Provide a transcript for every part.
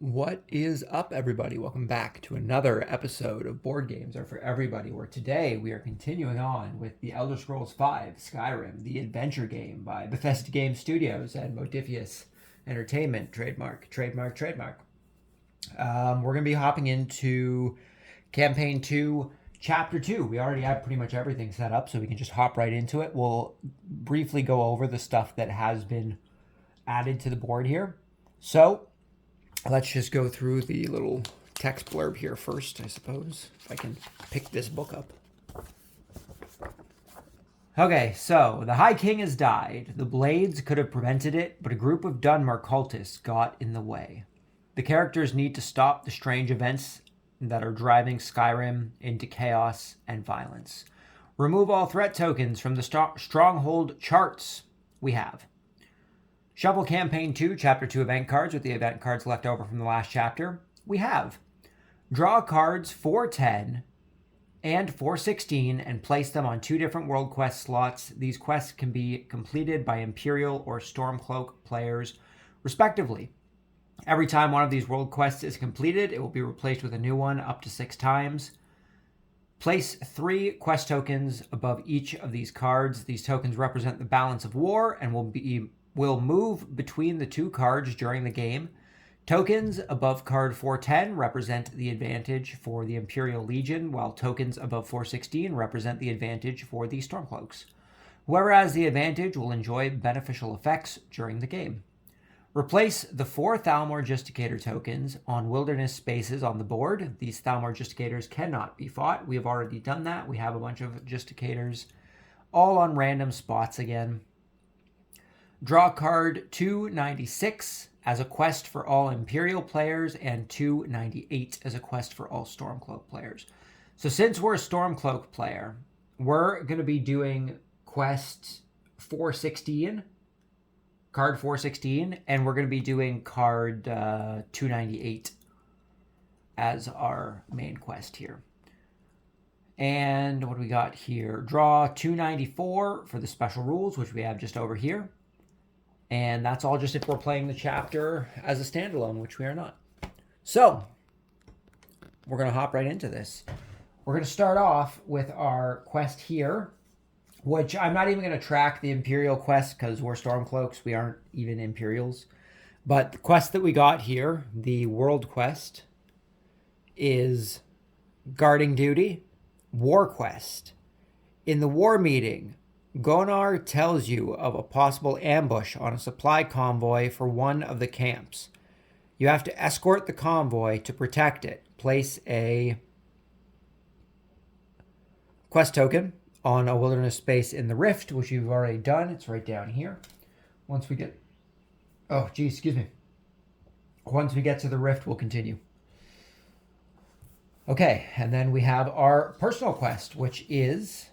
What is up, everybody? Welcome back to another episode of Board Games Are for Everybody, where today we are continuing on with the Elder Scrolls V Skyrim The Adventure game by Bethesda Game Studios and Modifius Entertainment, trademark. We're going to be hopping into Campaign 2, Chapter 2. We already have pretty much everything set up, so we can just hop right into it. We'll briefly go over the stuff that has been added to the board here. So let's just go through the little text blurb here first, I suppose, if I can pick this book up. Okay, so the High King has died. The Blades could have prevented it, but a group of Dunmer cultists got in the way. The characters need to stop the strange events that are driving Skyrim into chaos and violence. Remove all threat tokens from the stronghold charts we have. Shuffle Campaign 2, Chapter 2 event cards with the event cards left over from the last chapter. We have draw cards 410 and 416 and place them on two different World Quest slots. These quests can be completed by Imperial or Stormcloak players, respectively. Every time one of these World Quests is completed, it will be replaced with a new one up to 6 times. Place 3 quest tokens above each of these cards. These tokens represent the balance of war and will move between the two cards during the game. Tokens above card 410 represent the advantage for the Imperial Legion, while tokens above 416 represent the advantage for the Stormcloaks. Whoever has the advantage will enjoy beneficial effects during the game. Replace the 4 Thalmor Justicator tokens on wilderness spaces on the board. These Thalmor Justicators cannot be fought. We have already done that. We have a bunch of Justicators all on random spots again. Draw card 296 as a quest for all Imperial players and 298 as a quest for all Stormcloak players. So since we're a Stormcloak player, we're going to be doing quest 416, card 416, and we're going to be doing card 298 as our main quest here. And what do we got here? Draw 294 for the special rules, which we have just over here. And that's all just if we're playing the chapter as a standalone, which we are not. So, we're going to hop right into this. We're going to start off with our quest here, which I'm not even going to track the Imperial quest because we're Stormcloaks. We aren't even Imperials. But the quest that we got here, the World Quest, is Guarding Duty, War Quest. In the war meeting, Gonar tells you of a possible ambush on a supply convoy for one of the camps. You have to escort the convoy to protect it. Place a quest token on a wilderness space in the Rift, which you've already done. It's right down here. Once we get... Oh, geez, excuse me. Once we get to the Rift, we'll continue. Okay, and then we have our personal quest, which is...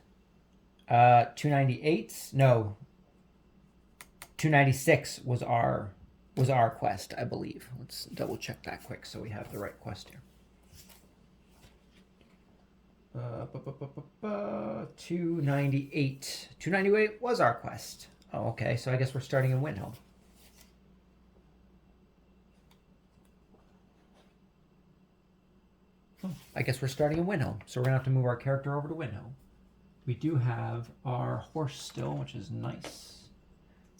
298, no, 296 was our quest, I believe. Let's double check that quick so we have the right quest here. 298. 298 was our quest. Oh, okay, so I guess we're starting in Windhelm. I guess we're starting in Windhelm, so we're going to have to move our character over to Windhelm. We do have our horse still, which is nice.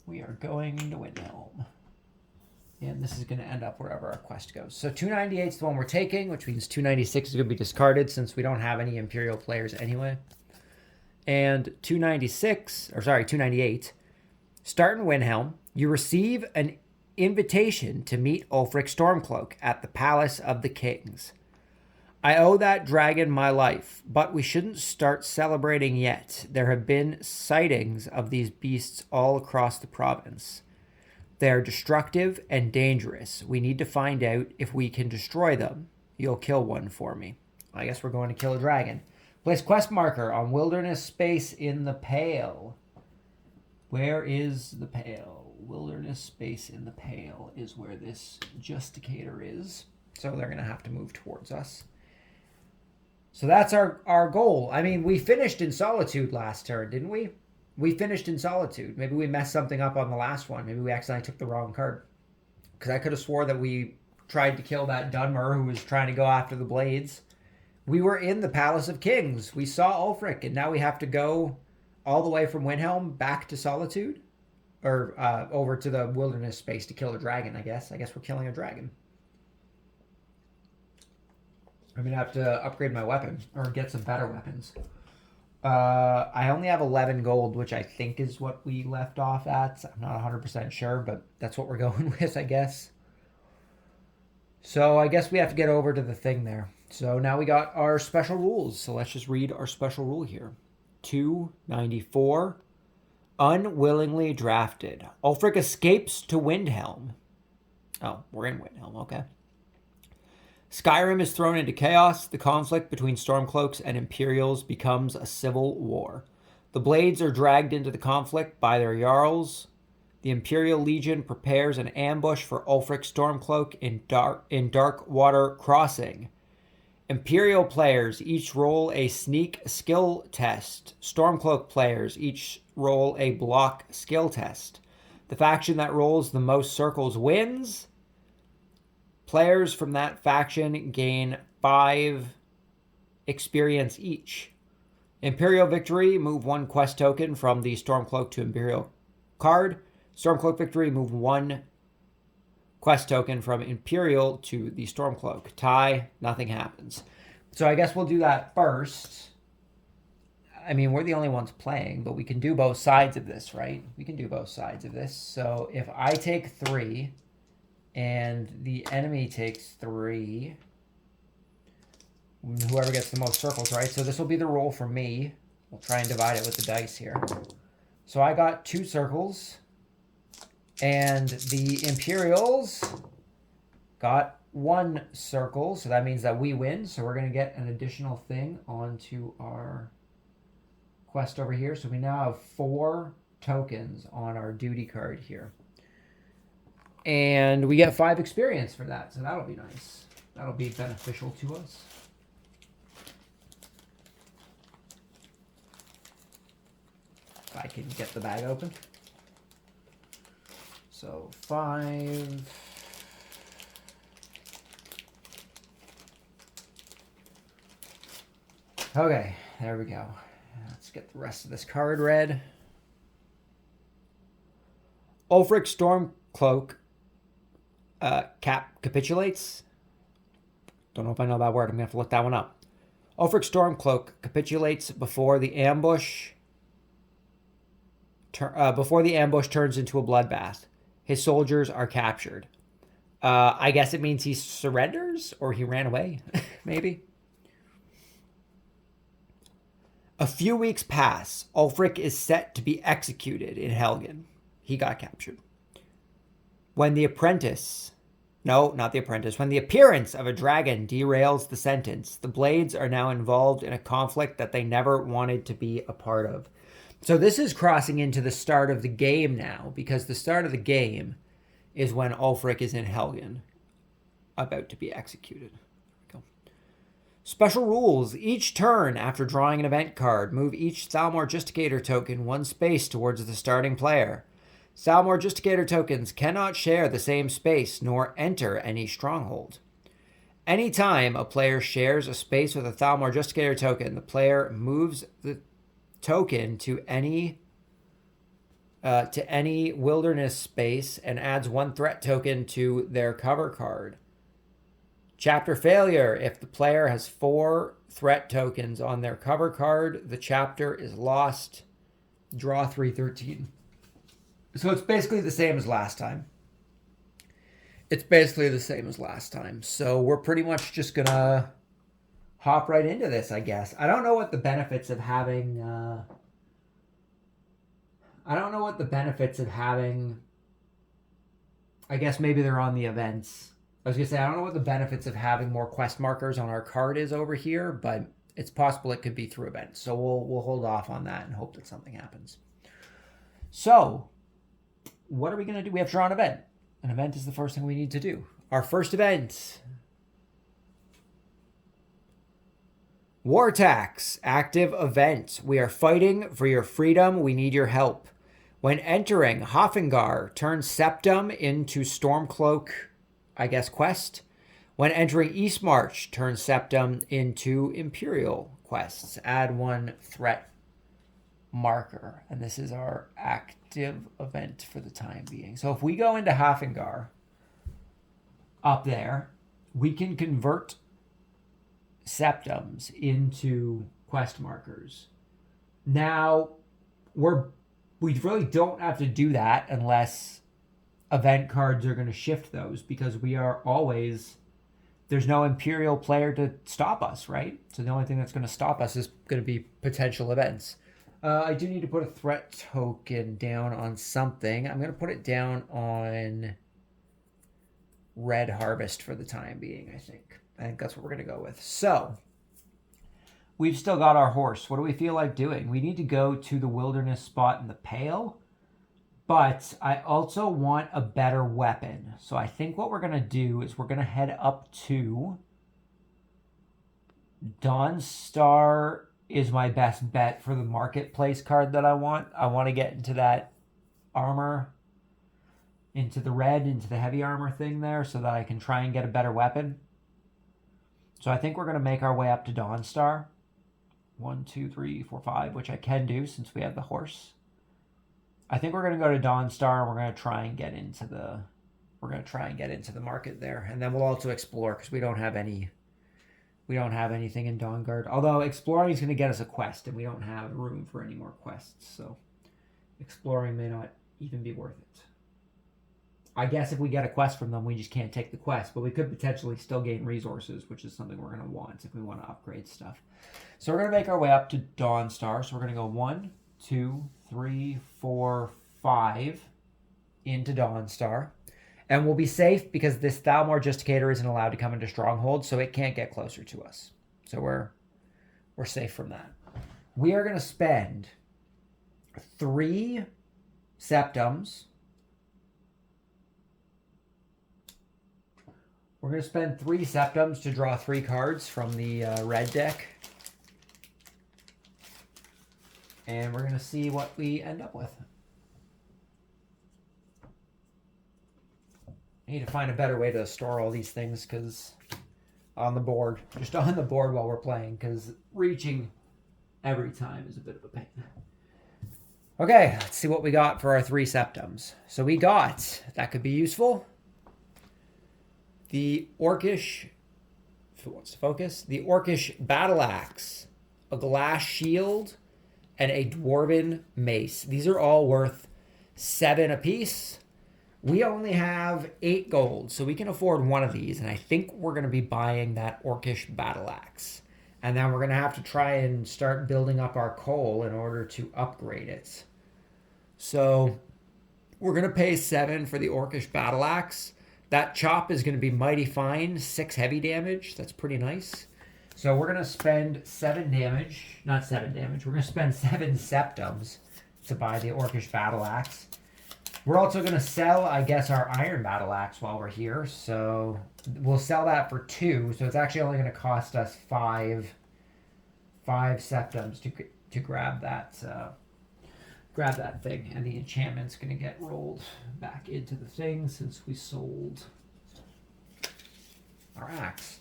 We are going to Windhelm. And this is going to end up wherever our quest goes. So 298 is the one we're taking, which means 296 is going to be discarded since we don't have any Imperial players anyway. And 298, start in Windhelm. You receive an invitation to meet Ulfric Stormcloak at the Palace of the Kings. I owe that dragon my life, but we shouldn't start celebrating yet. There have been sightings of these beasts all across the province. They are destructive and dangerous. We need to find out if we can destroy them. You'll kill one for me. I guess we're going to kill a dragon. Place quest marker on wilderness space in the Pale. Where is the Pale? Wilderness space in the Pale is where this Justicator is. So they're going to have to move towards us. So that's our goal. I mean, we finished in Solitude last turn, didn't we? We finished in Solitude. Maybe we messed something up on the last one. Maybe we accidentally took the wrong card. Because I could have swore that we tried to kill that Dunmer who was trying to go after the blades. We were in the Palace of Kings. We saw Ulfric, and now we have to go all the way from Windhelm back to Solitude? Or over to the wilderness space to kill a dragon, I guess. I guess we're killing a dragon. I'm going to have to upgrade my weapon, or get some better weapons. I only have 11 gold, which I think is what we left off at. I'm not 100% sure, but that's what we're going with, I guess. So I guess we have to get over to the thing there. So now we got our special rules. So let's just read our special rule here. 294. Unwillingly drafted. Ulfric escapes to Windhelm. Oh, we're in Windhelm, okay. Skyrim is thrown into chaos. The conflict between Stormcloaks and Imperials becomes a civil war. The Blades are dragged into the conflict by their Jarls. The Imperial Legion prepares an ambush for Ulfric Stormcloak in Darkwater Crossing. Imperial players each roll a sneak skill test. Stormcloak players each roll a block skill test. The faction that rolls the most circles wins. Players from that faction gain 5 experience each. Imperial Victory, move 1 quest token from the Stormcloak to Imperial card. Stormcloak Victory, move 1 quest token from Imperial to the Stormcloak. Tie, nothing happens. So I guess we'll do that first. I mean, we're the only ones playing, but we can do both sides of this, right? We can do both sides of this. So if I take 3... and the enemy takes 3. Whoever gets the most circles, right? So this will be the roll for me. We'll try and divide it with the dice here. So I got 2 circles. And the Imperials got 1 circle. So that means that we win. So we're going to get an additional thing onto our quest over here. So we now have 4 tokens on our duty card here. And we get 5 experience for that, so that'll be nice. That'll be beneficial to us. If I can get the bag open. So 5. Okay, there we go. Let's get the rest of this card read. Ulfric Stormcloak capitulates. Don't know if I know that word. I'm going to have to look that one up. Ulfric Stormcloak capitulates before the ambush turns into a bloodbath. His soldiers are captured. I guess it means he surrenders or he ran away, maybe. A few weeks pass. Ulfric is set to be executed in Helgen. He got captured. When the appearance of a dragon derails the sentence, the Blades are now involved in a conflict that they never wanted to be a part of. So this is crossing into the start of the game now, because the start of the game is when Ulfric is in Helgen, about to be executed. Special rules. Each turn after drawing an event card, move each Thalmor Justicator token 1 space towards the starting player. Thalmor Justicator tokens cannot share the same space nor enter any stronghold. Anytime a player shares a space with a Thalmor Justicator token, the player moves the token to any wilderness space and adds 1 threat token to their cover card. Chapter failure. If the player has 4 threat tokens on their cover card, the chapter is lost. Draw 313. So it's basically the same as last time. So we're pretty much just going to hop right into this, I guess. I don't know what the benefits of having... I guess maybe they're on the events. I was going to say, I don't know what the benefits of having more quest markers on our card is over here, but it's possible it could be through events. So we'll hold off on that and hope that something happens. So, what are we going to do? We have to draw an event. An event is the first thing we need to do. Our first event. War Tax. Active event. We are fighting for your freedom. We need your help. When entering, Hofengar turns Septum into Stormcloak I guess, quest. When entering East March, turn Septum into Imperial quests. Add 1 threat marker. And this is our active event for the time being. So if we go into Hafengar, up there, we can convert Septums into quest markers. Now, we really don't have to do that unless event cards are going to shift those, because we are always, there's no Imperial player to stop us, right? So the only thing that's going to stop us is going to be potential events. I do need to put a threat token down on something. I'm going to put it down on Red Harvest for the time being, I think. I think that's what we're going to go with. So, we've still got our horse. What do we feel like doing? We need to go to the wilderness spot in the Pale, but I also want a better weapon. So I think what we're going to do is we're going to head up to Dawnstar is my best bet for the marketplace card that I want. I want to get into that armor, into the red, into the heavy armor thing there, so that I can try and get a better weapon. So I think we're going to make our way up to Dawnstar. 1, 2, 3, 4, 5, which I can do since we have the horse. I think we're going to go to Dawnstar, and we're going to try and get into the market there, and then we'll also explore, because we don't have anything in Dawnguard. Although exploring is going to get us a quest, and we don't have room for any more quests, so exploring may not even be worth it. I guess if we get a quest from them, we just can't take the quest, but we could potentially still gain resources, which is something we're going to want if we want to upgrade stuff. So we're going to make our way up to Dawnstar. So we're going to go 1, 2, 3, 4, 5 into Dawnstar. And we'll be safe because this Thalmor Justicator isn't allowed to come into Stronghold, so it can't get closer to us. So we're safe from that. We are going to spend 3 Septums. We're going to spend 3 Septums to draw 3 cards from the red deck. And we're going to see what we end up with. I need to find a better way to store all these things, because on the board, just on the board while we're playing, because reaching every time is a bit of a pain. Okay, let's see what we got for our 3 Septums. So we got, that could be useful, the Orcish, if it wants to focus, the Orcish Battle Axe, a Glass Shield, and a Dwarven Mace. These are all worth 7 apiece. We only have 8 gold, so we can afford one of these, and I think we're going to be buying that Orcish Battle Axe. And then we're going to have to try and start building up our coal in order to upgrade it. So we're going to pay 7 for the Orcish Battle Axe. That chop is going to be mighty fine, 6 heavy damage. That's pretty nice. So we're going to spend 7 damage, not 7 damage, we're going to spend 7 Septums to buy the Orcish Battle Axe. We're also going to sell, I guess, our Iron Battle Axe while we're here. So we'll sell that for 2. So it's actually only going to cost us 5 Septums to grab that thing. And the enchantment's going to get rolled back into the thing since we sold our axe.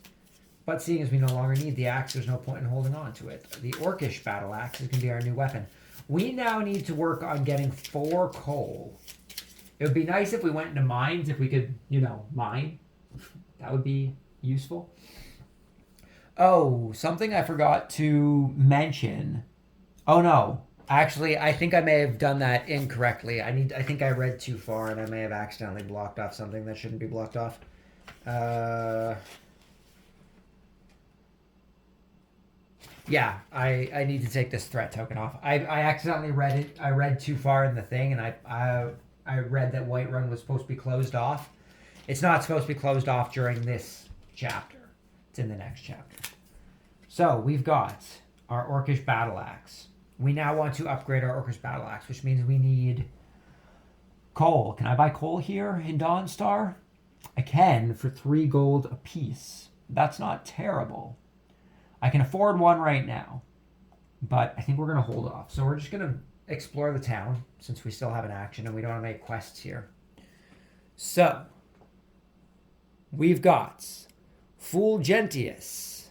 But seeing as we no longer need the axe, there's no point in holding on to it. The Orcish Battle Axe is going to be our new weapon. We now need to work on getting 4 coal. It would be nice if we went into mines, if we could, mine. That would be useful. Oh, something I forgot to mention. Oh, no. Actually, I think I may have done that incorrectly. I think I read too far, and I may have accidentally blocked off something that shouldn't be blocked off. Yeah, I need to take this threat token off. I accidentally read it. I read too far in the thing, and I read that Whiterun was supposed to be closed off. It's not supposed to be closed off during this chapter. It's in the next chapter. So we've got our Orcish Battle Axe. We now want to upgrade our Orcish Battle Axe, which means we need coal. Can I buy coal here in Dawnstar? I can for 3 gold apiece. That's not terrible. I can afford 1 right now, but I think we're going to hold off. So we're just going to explore the town since we still have an action and we don't have any quests here. So we've got Fulgentius,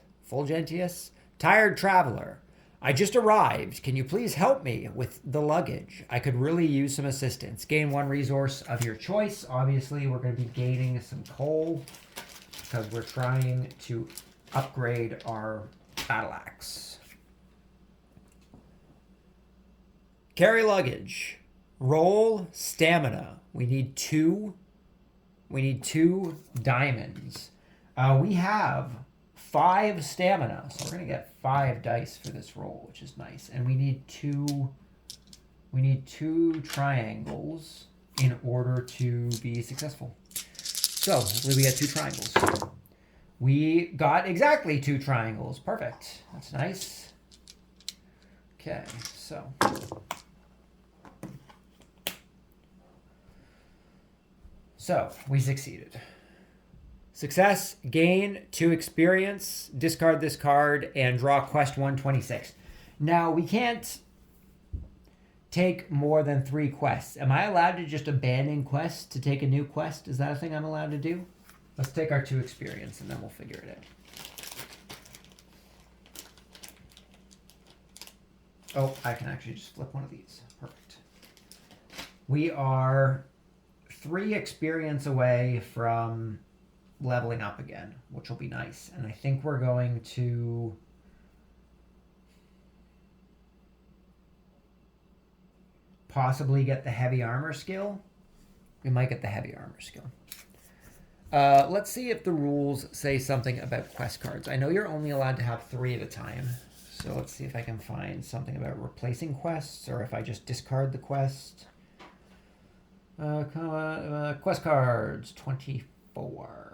tired traveler. I just arrived. Can you please help me with the luggage? I could really use some assistance. Gain 1 resource of your choice. Obviously, we're going to be gaining some coal because we're trying to upgrade our battle axe. Carry luggage. Roll stamina. We need 2. We need 2 diamonds. We have 5 stamina, so we're gonna get 5 dice for this roll, which is nice. And we need 2. We need 2 triangles in order to be successful. So hopefully we get 2 triangles. We got exactly 2 triangles. Perfect. That's nice. Okay, so we succeeded. Success, gain 2 experience, discard this card, and draw quest 126. Now, we can't take more than 3 quests. Am I allowed to just abandon quests to take a new quest? Is that a thing I'm allowed to do? Let's take our 2 experience, and then we'll figure it out. Oh, I can actually just flip one of these. Perfect. We are 3 experience away from leveling up again, which will be nice. And I think we're going to possibly get the heavy armor skill. We might get the heavy armor skill. Let's see if the rules say something about quest cards. I know you're only allowed to have 3 at a time. So let's see if I can find something about replacing quests or if I just discard the quest. Quest cards, 24.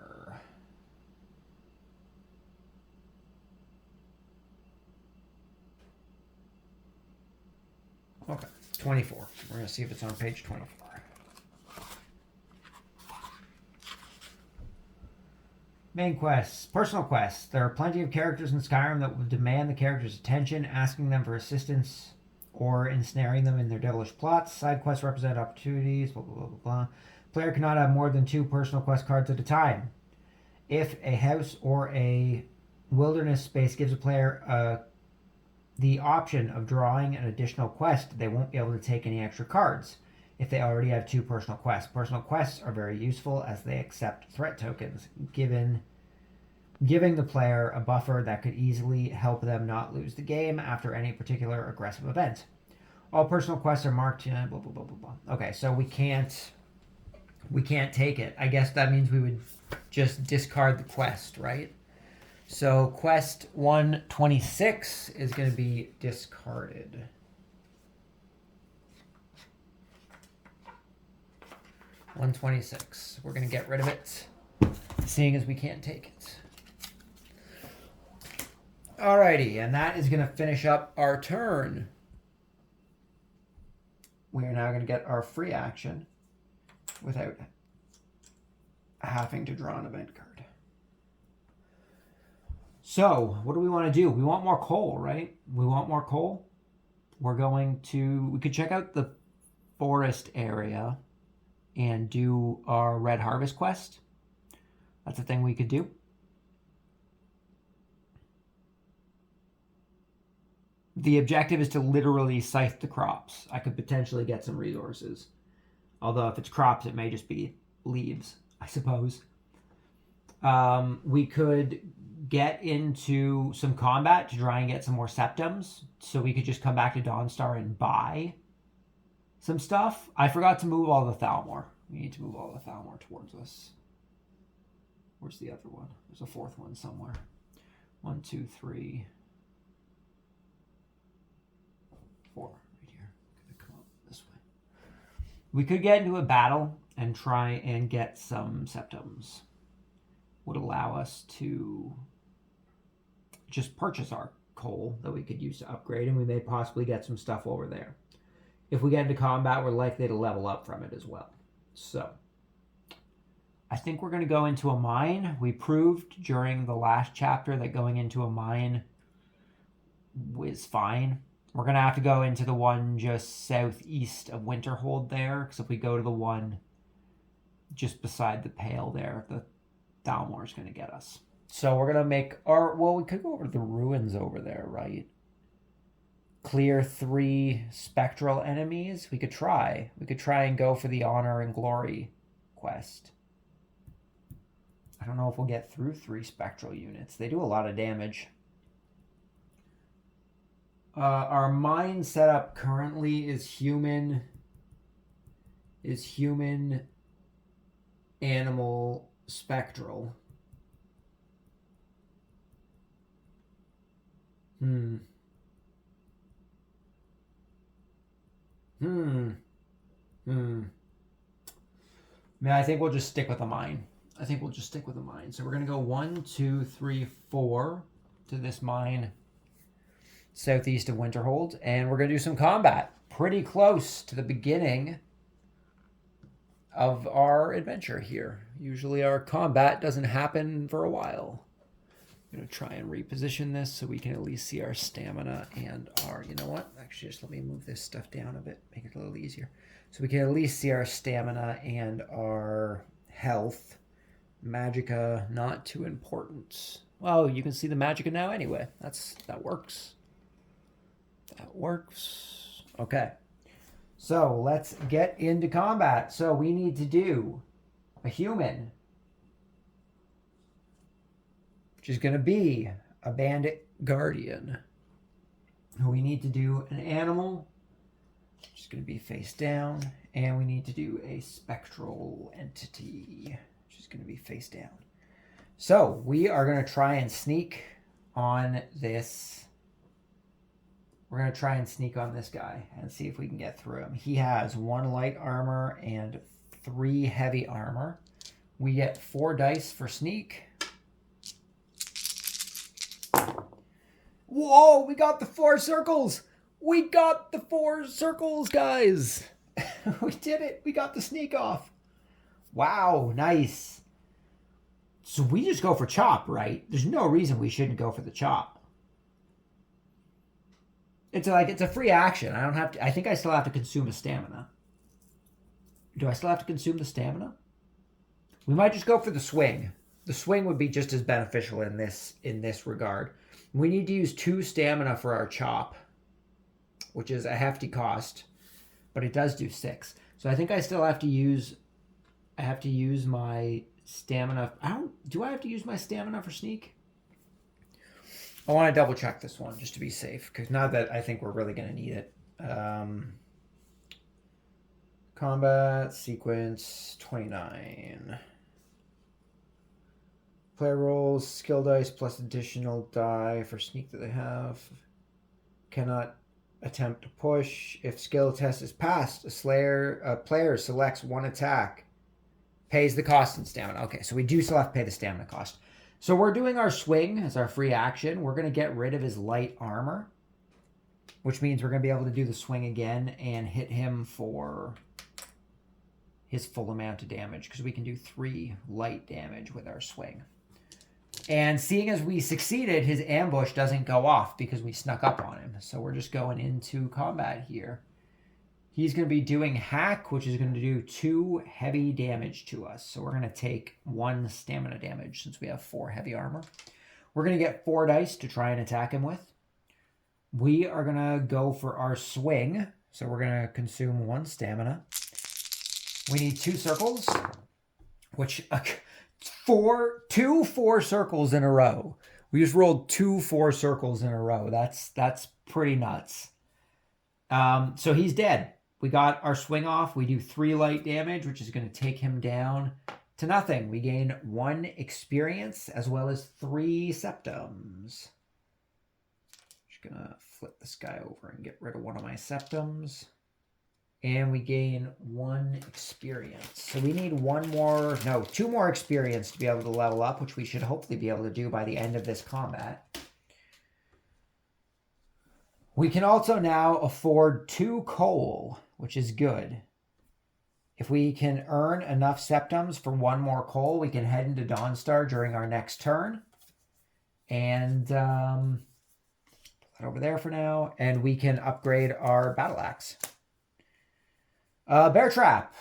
Okay, 24. We're going to see if it's on page 24. Main quests. Personal quests. There are plenty of characters in Skyrim that will demand the character's attention, asking them for assistance or ensnaring them in their devilish plots. Side quests represent opportunities, blah, blah, blah, blah, blah. Player cannot have more than 2 personal quest cards at a time. If a house or a wilderness space gives a player the option of drawing an additional quest, they won't be able to take any extra cards if they already have 2 personal quests. Personal quests are very useful as they accept threat tokens, giving the player a buffer that could easily help them not lose the game after any particular aggressive event. All personal quests are marked, blah, blah, blah, blah, blah. Okay, so we can't take it. I guess that means we would just discard the quest, right? So quest 126 is going to be discarded. $126. We're going to get rid of it, seeing as we can't take it. Alrighty, and that is going to finish up our turn. We are now going to get our free action without having to draw an event card. So, what do we want to do? We want more coal, right? We want more coal. We could check out the forest area and do our red harvest quest. That's a thing we could do. The objective is to literally scythe the crops. I could potentially get some resources. Although if it's crops, it may just be leaves, I suppose. We could get into some combat to try and get some more septums. So we could just come back to Dawnstar and buy some stuff. I forgot to move all the Thalmor. We need to move all the Thalmor towards us. Where's the other one? There's a 4th one somewhere. 1, 2, 3, 4. Right here. Gonna come up this way. We could get into a battle and try and get some septums. Would allow us to just purchase our coal that we could use to upgrade, and we may possibly get some stuff over there. If we get into combat, we're likely to level up from it as well. So, I think we're going to go into a mine. We proved during the last chapter that going into a mine is fine. We're going to have to go into the one just southeast of Winterhold there, because if we go to the one just beside the Pale there, the Dalmor's going to get us. So we're going to make our... Well, we could go over to the ruins over there, right? Clear 3 spectral enemies. We could try. We could try and go for the Honor and Glory quest. I don't know if we'll get through 3 spectral units. They do a lot of damage. Our mine setup currently is human, animal, spectral. Man, I think we'll just stick with the mine. So we're going to go 1, 2, 3, 4 to this mine southeast of Winterhold, and we're going to do some combat pretty close to the beginning of our adventure here. Usually our combat doesn't happen for a while. I'm going to try and reposition this so we can at least see our stamina and our... You know what? Actually, just let me move this stuff down a bit, make it a little easier. So we can at least see our stamina and our health. Magicka, not too important. Well, you can see the Magicka now anyway. That works. That works. Okay. So let's get into combat. So we need to do a human, which is going to be a bandit guardian. We need to do an animal, which is going to be face down. And we need to do a spectral entity, which is going to be face down. So we are going to try and sneak on this. We're going to try and sneak on this guy and see if we can get through him. He has 1 light armor and 3 heavy armor. We get 4 dice for sneak. Whoa, we got the 4 circles. We got the 4 circles, guys. We did it. We got the sneak off. Wow, nice. So we just go for chop, right? There's no reason we shouldn't go for the chop. It's a free action. I don't have to. I think I still have to consume a stamina. Do I still have to consume the stamina? We might just go for the swing. The swing would be just as beneficial in this regard. We need to use 2 stamina for our chop, which is a hefty cost, but it does do 6. So I think I still have to use. I have to use my stamina. Do I have to use my stamina for sneak? I want to double check this one just to be safe, because now that I think we're really going to need it. Combat sequence 29. Player rolls skill dice plus additional die for sneak that they have. Cannot attempt to push. If skill test is passed, a player selects 1 attack, pays the cost in stamina. Okay, so we do still have to pay the stamina cost. So we're doing our swing as our free action. We're going to get rid of his light armor, which means we're going to be able to do the swing again and hit him for his full amount of damage, because we can do 3 light damage with our swing. And seeing as we succeeded, his ambush doesn't go off because we snuck up on him. So we're just going into combat here. He's going to be doing hack, which is going to do 2 heavy damage to us. So we're going to take 1 stamina damage since we have 4 heavy armor. We're going to get 4 dice to try and attack him with. We are going to go for our swing. So we're going to consume 1 stamina. We need 2 circles, which 2 4 circles in a row. We just rolled 2 4 circles in a row. That's pretty nuts. So he's dead. We got our swing off. We do 3 light damage, which is going to take him down to nothing. We gain 1 experience as well as 3 septums. Just going to flip this guy over and get rid of one of my septums. And we gain 1 experience. So we need 2 more experience to be able to level up, which we should hopefully be able to do by the end of this combat. We can also now afford 2 coal, which is good. If we can earn enough septums for 1 more coal, we can head into Dawnstar during our next turn. And put that over there for now. And we can upgrade our battle axe. Bear trap.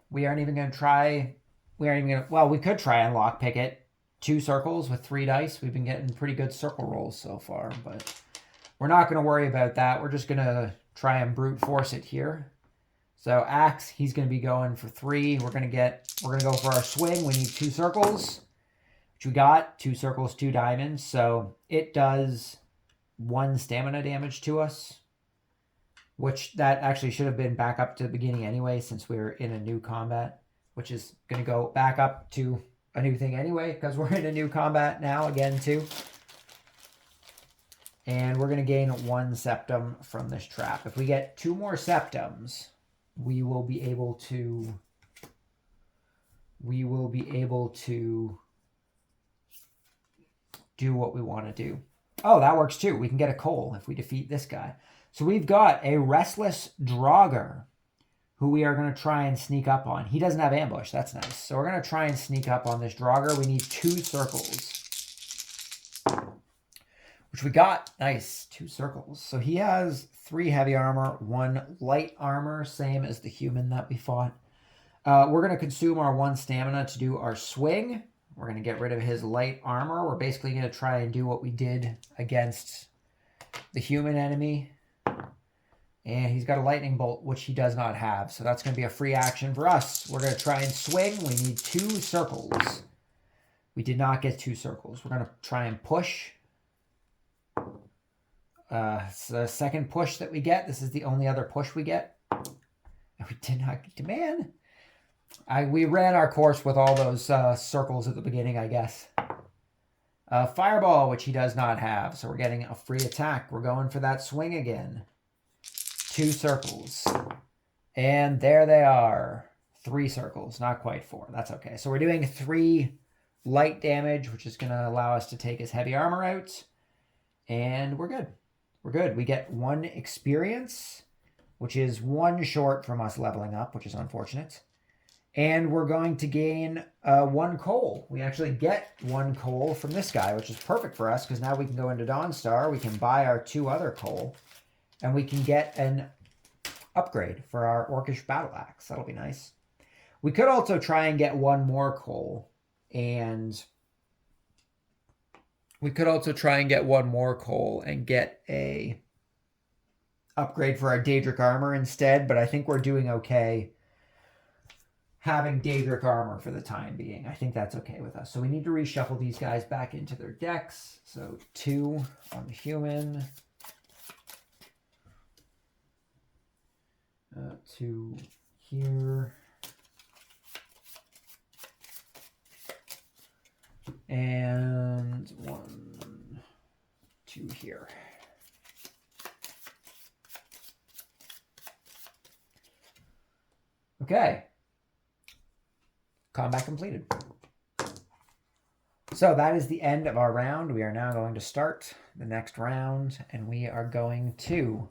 We aren't even going to try we aren't even gonna. Well, we could try and lockpick it. 2 circles with 3 dice. We've been getting pretty good circle rolls so far, but we're not gonna worry about that. We're just gonna try and brute force it here. So axe, he's gonna be going for 3. We're gonna go for our swing. We need 2 circles, which we got. 2 circles, 2 diamonds. So it does 1 stamina damage to us, which that actually should have been back up to the beginning anyway, since we're in a new combat, which is going to go back up to a new thing anyway, because we're in a new combat now again too. And we're going to gain 1 septum from this trap. If we get 2 more septums, we will be able to do what we want to do. Oh, that works too. We can get a coal if we defeat this guy. So we've got a restless Draugr who we are going to try and sneak up on. He doesn't have ambush. That's nice. So we're going to try and sneak up on this Draugr. We need 2 circles, which we got. Nice. 2 circles. So he has 3 heavy armor, 1 light armor, same as the human that we fought. We're going to consume our 1 stamina to do our swing. We're going to get rid of his light armor. We're basically going to try and do what we did against the human enemy. And he's got a lightning bolt, which he does not have. So that's going to be a free action for us. We're going to try and swing. We need 2 circles. We did not get 2 circles. We're going to try and push. It's the second push that we get. This is the only other push we get. We did not get, man. We ran our course with all those circles at the beginning, I guess. Fireball, which he does not have. So we're getting a free attack. We're going for that swing again. 2 circles. And there they are. 3 circles. Not quite 4. That's okay. So we're doing 3 light damage, which is going to allow us to take his heavy armor out. And we're good. We're good. We get 1 experience, which is 1 short from us leveling up, which is unfortunate. And we're going to gain 1 coal. We actually get 1 coal from this guy, which is perfect for us, because now we can go into Dawnstar. We can buy our 2 other coal. And we can get an upgrade for our Orcish battle axe. That'll be nice. We could also try and get 1 more coal. And we could also try and get 1 more coal and get a upgrade for our Daedric armor instead. But I think we're doing okay having Daedric armor for the time being. I think that's okay with us. So we need to reshuffle these guys back into their decks. So 2 on the human. 2 here. And 1, 2 here. Okay. Combat completed. So that is the end of our round. We are now going to start the next round, and we are going to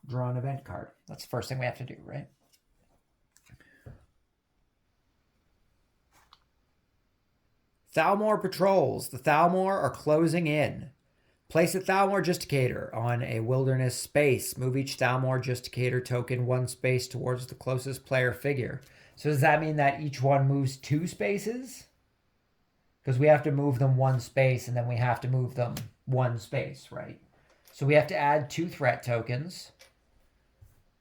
draw an event card. That's the first thing we have to do, right? Thalmor patrols. The Thalmor are closing in. Place a Thalmor Justicator on a wilderness space. Move each Thalmor Justicator token 1 space towards the closest player figure. So does that mean that each one moves 2 spaces? Because we have to move them 1 space, and then we have to move them 1 space, right? So we have to add 2 threat tokens,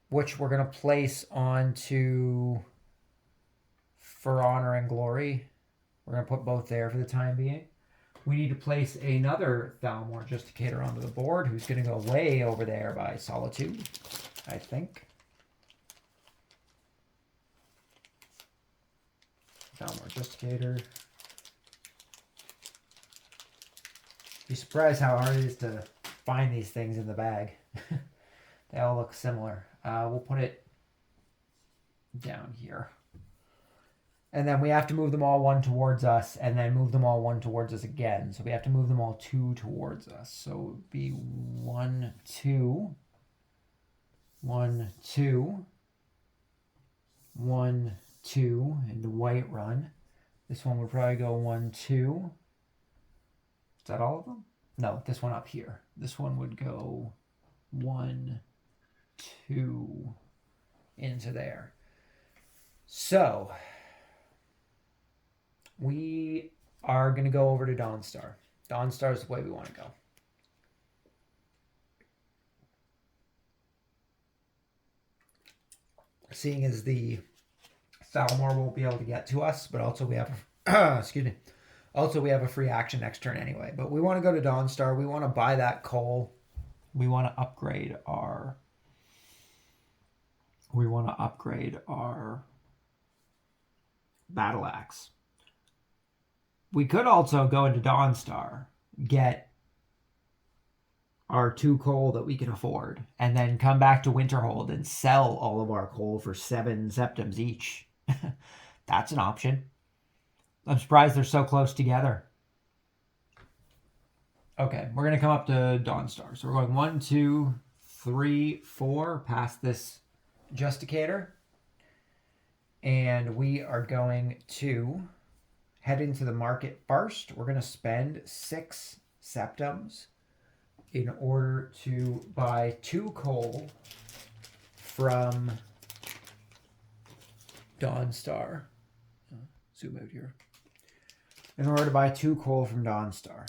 which we're going to place onto For Honor and Glory. We're going to put both there for the time being. We need to place another Thalmor Justicator onto the board, who's going to go way over there by Solitude, I think. Thalmor Justicator. Be surprised how hard it is to find these things in the bag. They all look similar. We'll put it down here. And then we have to move them all 1 towards us, and then move them all 1 towards us again. So we have to move them all 2 towards us. So it would be 1, 2, 1, 2, 1, 2 in the white run. This one would probably go 1, 2. Is that all of them? No, this one up here. This one would go 1, 2, into there. So we are going to go over to Dawnstar. Dawnstar is the way we want to go. Seeing as the Falmor won't be able to get to us, but also we have excuse me. Also we have a free action next turn anyway. But we want to go to Dawnstar. We want to buy that coal. We want to upgrade our battle axe. We could also go into Dawnstar, get our 2 coal that we can afford, and then come back to Winterhold and sell all of our coal for 7 septims each. That's an option. I'm surprised they're so close together. Okay, we're going to come up to Dawnstar. So we're going 1, 2, 3, 4 past this Justicator. And we are going to head into the market first. We're going to spend 6 septims in order to buy 2 coal from Dawnstar. Zoom out here. In order to buy 2 coal from Dawnstar.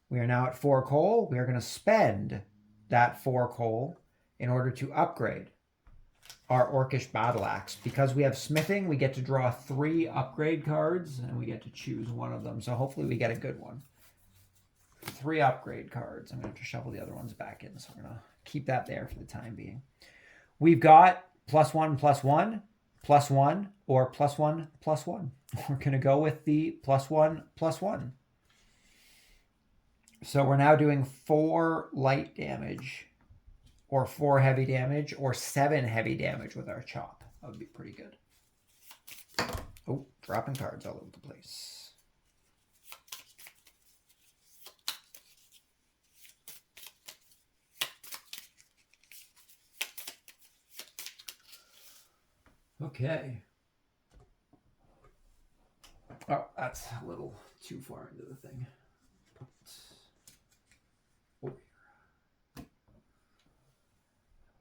We are now at 4 coal. We are going to spend that 4 coal in order to upgrade our Orcish Battle Axe. Because we have smithing, we get to draw 3 upgrade cards, and we get to choose one of them. So hopefully we get a good one. 3 upgrade cards. I'm going to have to shuffle the other ones back in, so I'm going to keep that there for the time being. We've got +1, +1, +1, or +1, +1. We're going to go with the +1, +1. So we're now doing 4 light damage, or 4 heavy damage, or 7 heavy damage with our chop. That would be pretty good. Oh, dropping cards all over the place. Okay. Oh, that's a little too far into the thing.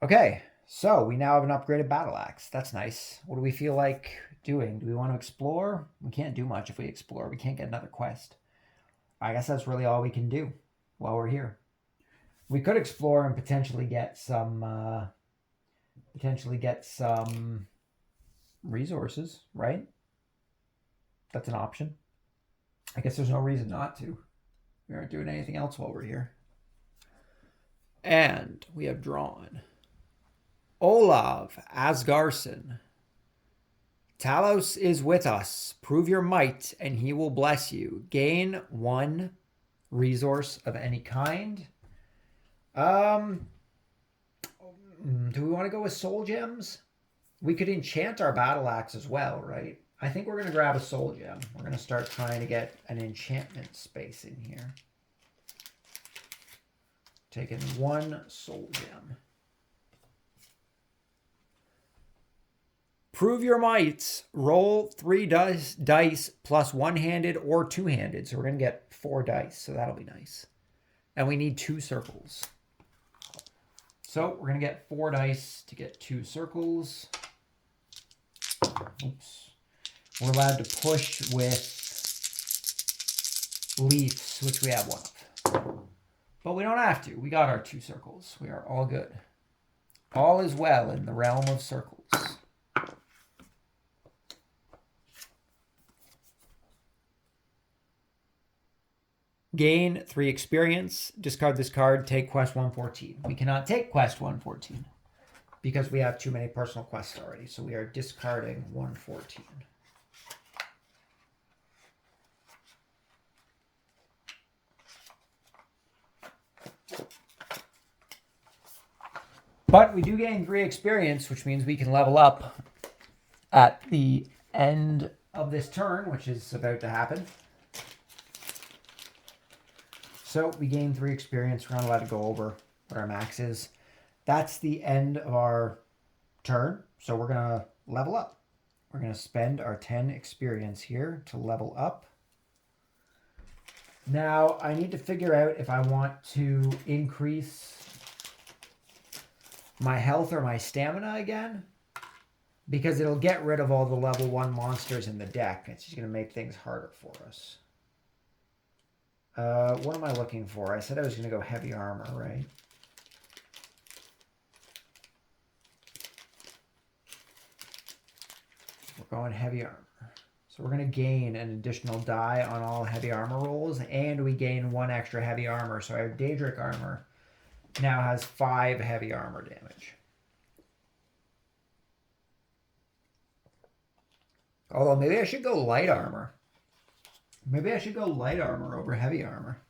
Okay, so we now have an upgraded battle axe. That's nice. What do we feel like doing? Do we want to explore? We can't do much if we explore. We can't get another quest. I guess that's really all we can do while we're here. We could explore and potentially get some resources, right? That's an option. I guess there's no reason not to. We aren't doing anything else while we're here. And we have drawn Olav Asgarson. Talos is with us. Prove your might, and he will bless you. Gain 1 resource of any kind. Do we want to go with soul gems? We could enchant our battle axe as well, right? I think we're going to grab a soul gem. We're going to start trying to get an enchantment space in here. Taking 1 soul gem. Prove your might. Roll 3 dice plus one-handed or two-handed. So we're going to get 4 dice. So that'll be nice. And we need 2 circles. So we're going to get 4 dice to get 2 circles. Oops. We're allowed to push with leaves, which we have 1 of. But we don't have to. We got our 2 circles. We are all good. All is well in the realm of circles. Gain 3 experience. Discard this card. Take quest 114. We cannot take quest 114 because we have too many personal quests already. So we are discarding 114. But we do gain 3 experience, which means we can level up at the end of this turn, which is about to happen. So we gain 3 experience. We're not allowed to go over what our max is. That's the end of our turn. So we're going to level up. We're going to spend our 10 experience here to level up. Now, I need to figure out if I want to increase my health or my stamina again, because it'll get rid of all the level 1 monsters in the deck. It's just going to make things harder for us. What am I looking for? I said I was going to go heavy armor, right? We're going heavy armor. So we're going to gain an additional die on all heavy armor rolls, and we gain 1 extra heavy armor. So our Daedric armor now has 5 heavy armor damage. Although maybe I should go light armor. Maybe I should go light armor over heavy armor.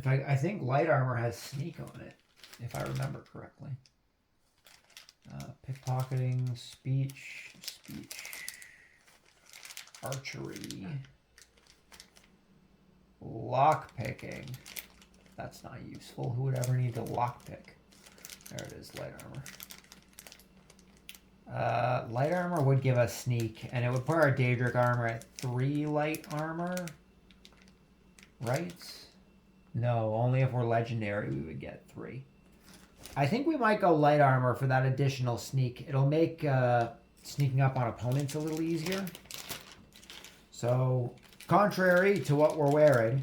I think light armor has sneak on it, if I remember correctly. Pickpocketing, speech, archery, lockpicking. That's not useful. Who would ever need to lockpick? There it is, light armor. Light armor would give us sneak, and it would put our Daedric armor at 3 light armor, right? No, only if we're legendary we would get 3. I think we might go light armor for that additional sneak. It'll make sneaking up on opponents a little easier. So, contrary to what we're wearing,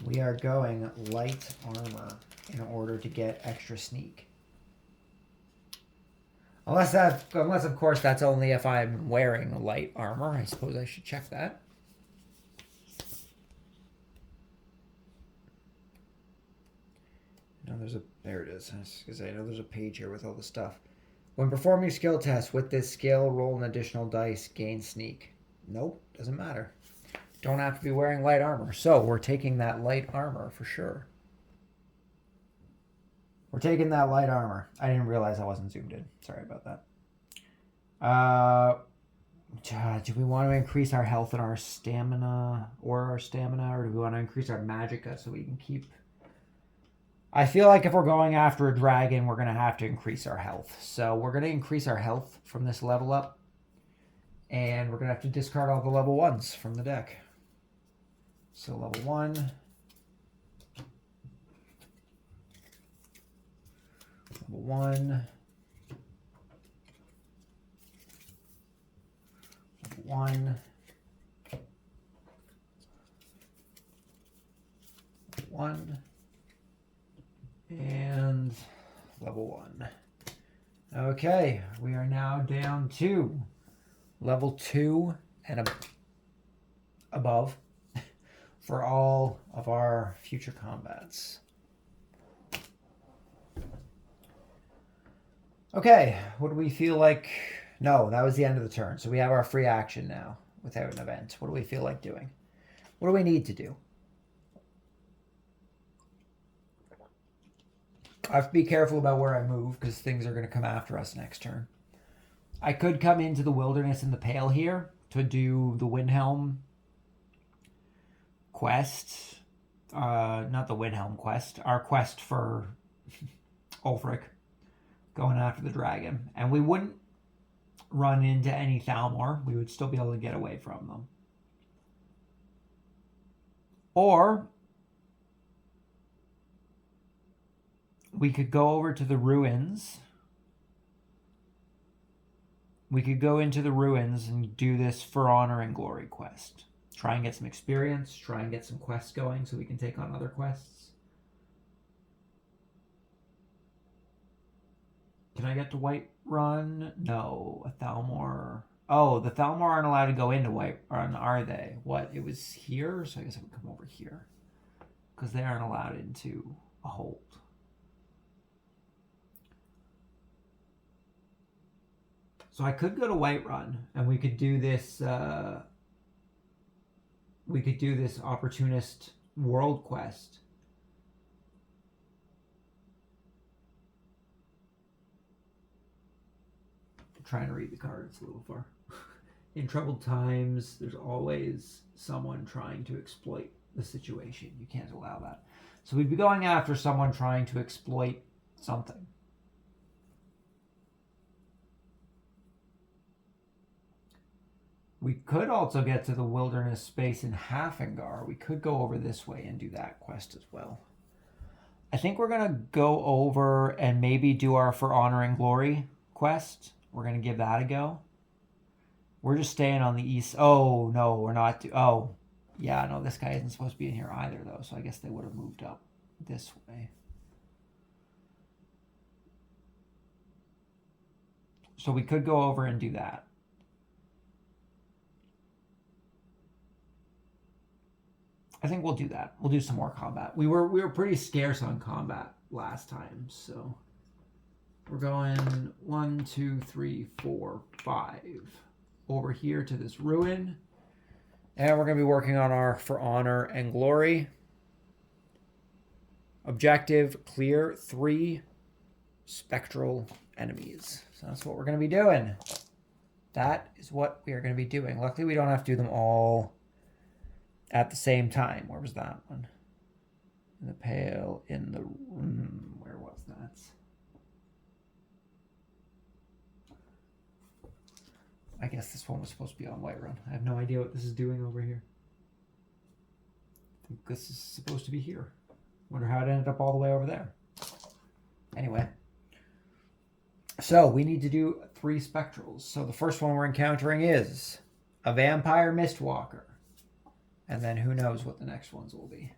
we are going light armor in order to get extra sneak. Unless of course that's only if I'm wearing light armor. I suppose I should check that. There it is. Because I know there's a page here with all the stuff. When performing skill tests with this skill, roll an additional dice, gain sneak. Nope, doesn't matter. Don't have to be wearing light armor. So we're taking that light armor for sure. We're taking that light armor. I didn't realize I wasn't zoomed in. Sorry about that. Do we want to increase our health and our stamina, or do we want to increase our magicka so we can keep... I feel like if we're going after a dragon, we're going to have to increase our health. So we're going to increase our health from this level up. And we're going to have to discard all the level 1s from the deck. So level 1. Level 1. Level 1. Level 1. And level 1. Okay, we are now down to level 2 and above for all of our future combats. Okay, what do we feel like? No, that was the end of the turn. So we have our free action now without an event. What do we feel like doing? What do we need to do? I have to be careful about where I move because things are going to come after us next turn. I could come into the wilderness in the Pale here to do the Windhelm quest. Not the Windhelm quest. Our quest for Ulfric going after the dragon. And we wouldn't run into any Thalmor. We would still be able to get away from them. Or we could go over to the ruins. We could go into the ruins and do this For Honor and Glory quest. Try and get some experience. Try and get some quests going so we can take on other quests. Can I get to Whiterun? No. A Thalmor. Oh, the Thalmor aren't allowed to go into Whiterun, are they? What? It was here? So I guess I would come over here. Because they aren't allowed into a hold. So I could go to Whiterun, and we could do this. We could do this opportunist world quest. I'm trying to read the cards a little far. In troubled times, there's always someone trying to exploit the situation. You can't allow that. So we'd be going after someone trying to exploit something. We could also get to the wilderness space in Hafengar. We could go over this way and do that quest as well. I think we're going to go over and maybe do our For Honor and Glory quest. We're going to give that a go. We're just staying on the east. Oh, no, we're not. Oh, yeah, no, this guy isn't supposed to be in here either, though. So I guess they would have moved up this way. So we could go over and do that. I think we'll do that. We'll do some more combat. We were pretty scarce on combat last time, so we're going 1, 2, 3, 4, 5 over here to this ruin, and we're going to be working on our For Honor and Glory. Objective: clear 3 spectral enemies. So that's what we're going to be doing. That is what we are going to be doing. Luckily, we don't have to do them all at the same time. Where was that one? In the pale, in the... where was that? I guess this one was supposed to be on Whiterun. I have no idea what this is doing over here. I think this is supposed to be here. Wonder how it ended up all the way over there. Anyway. So, we need to do 3 spectrals. So, the first one we're encountering is a vampire mistwalker. And then who knows what the next ones will be.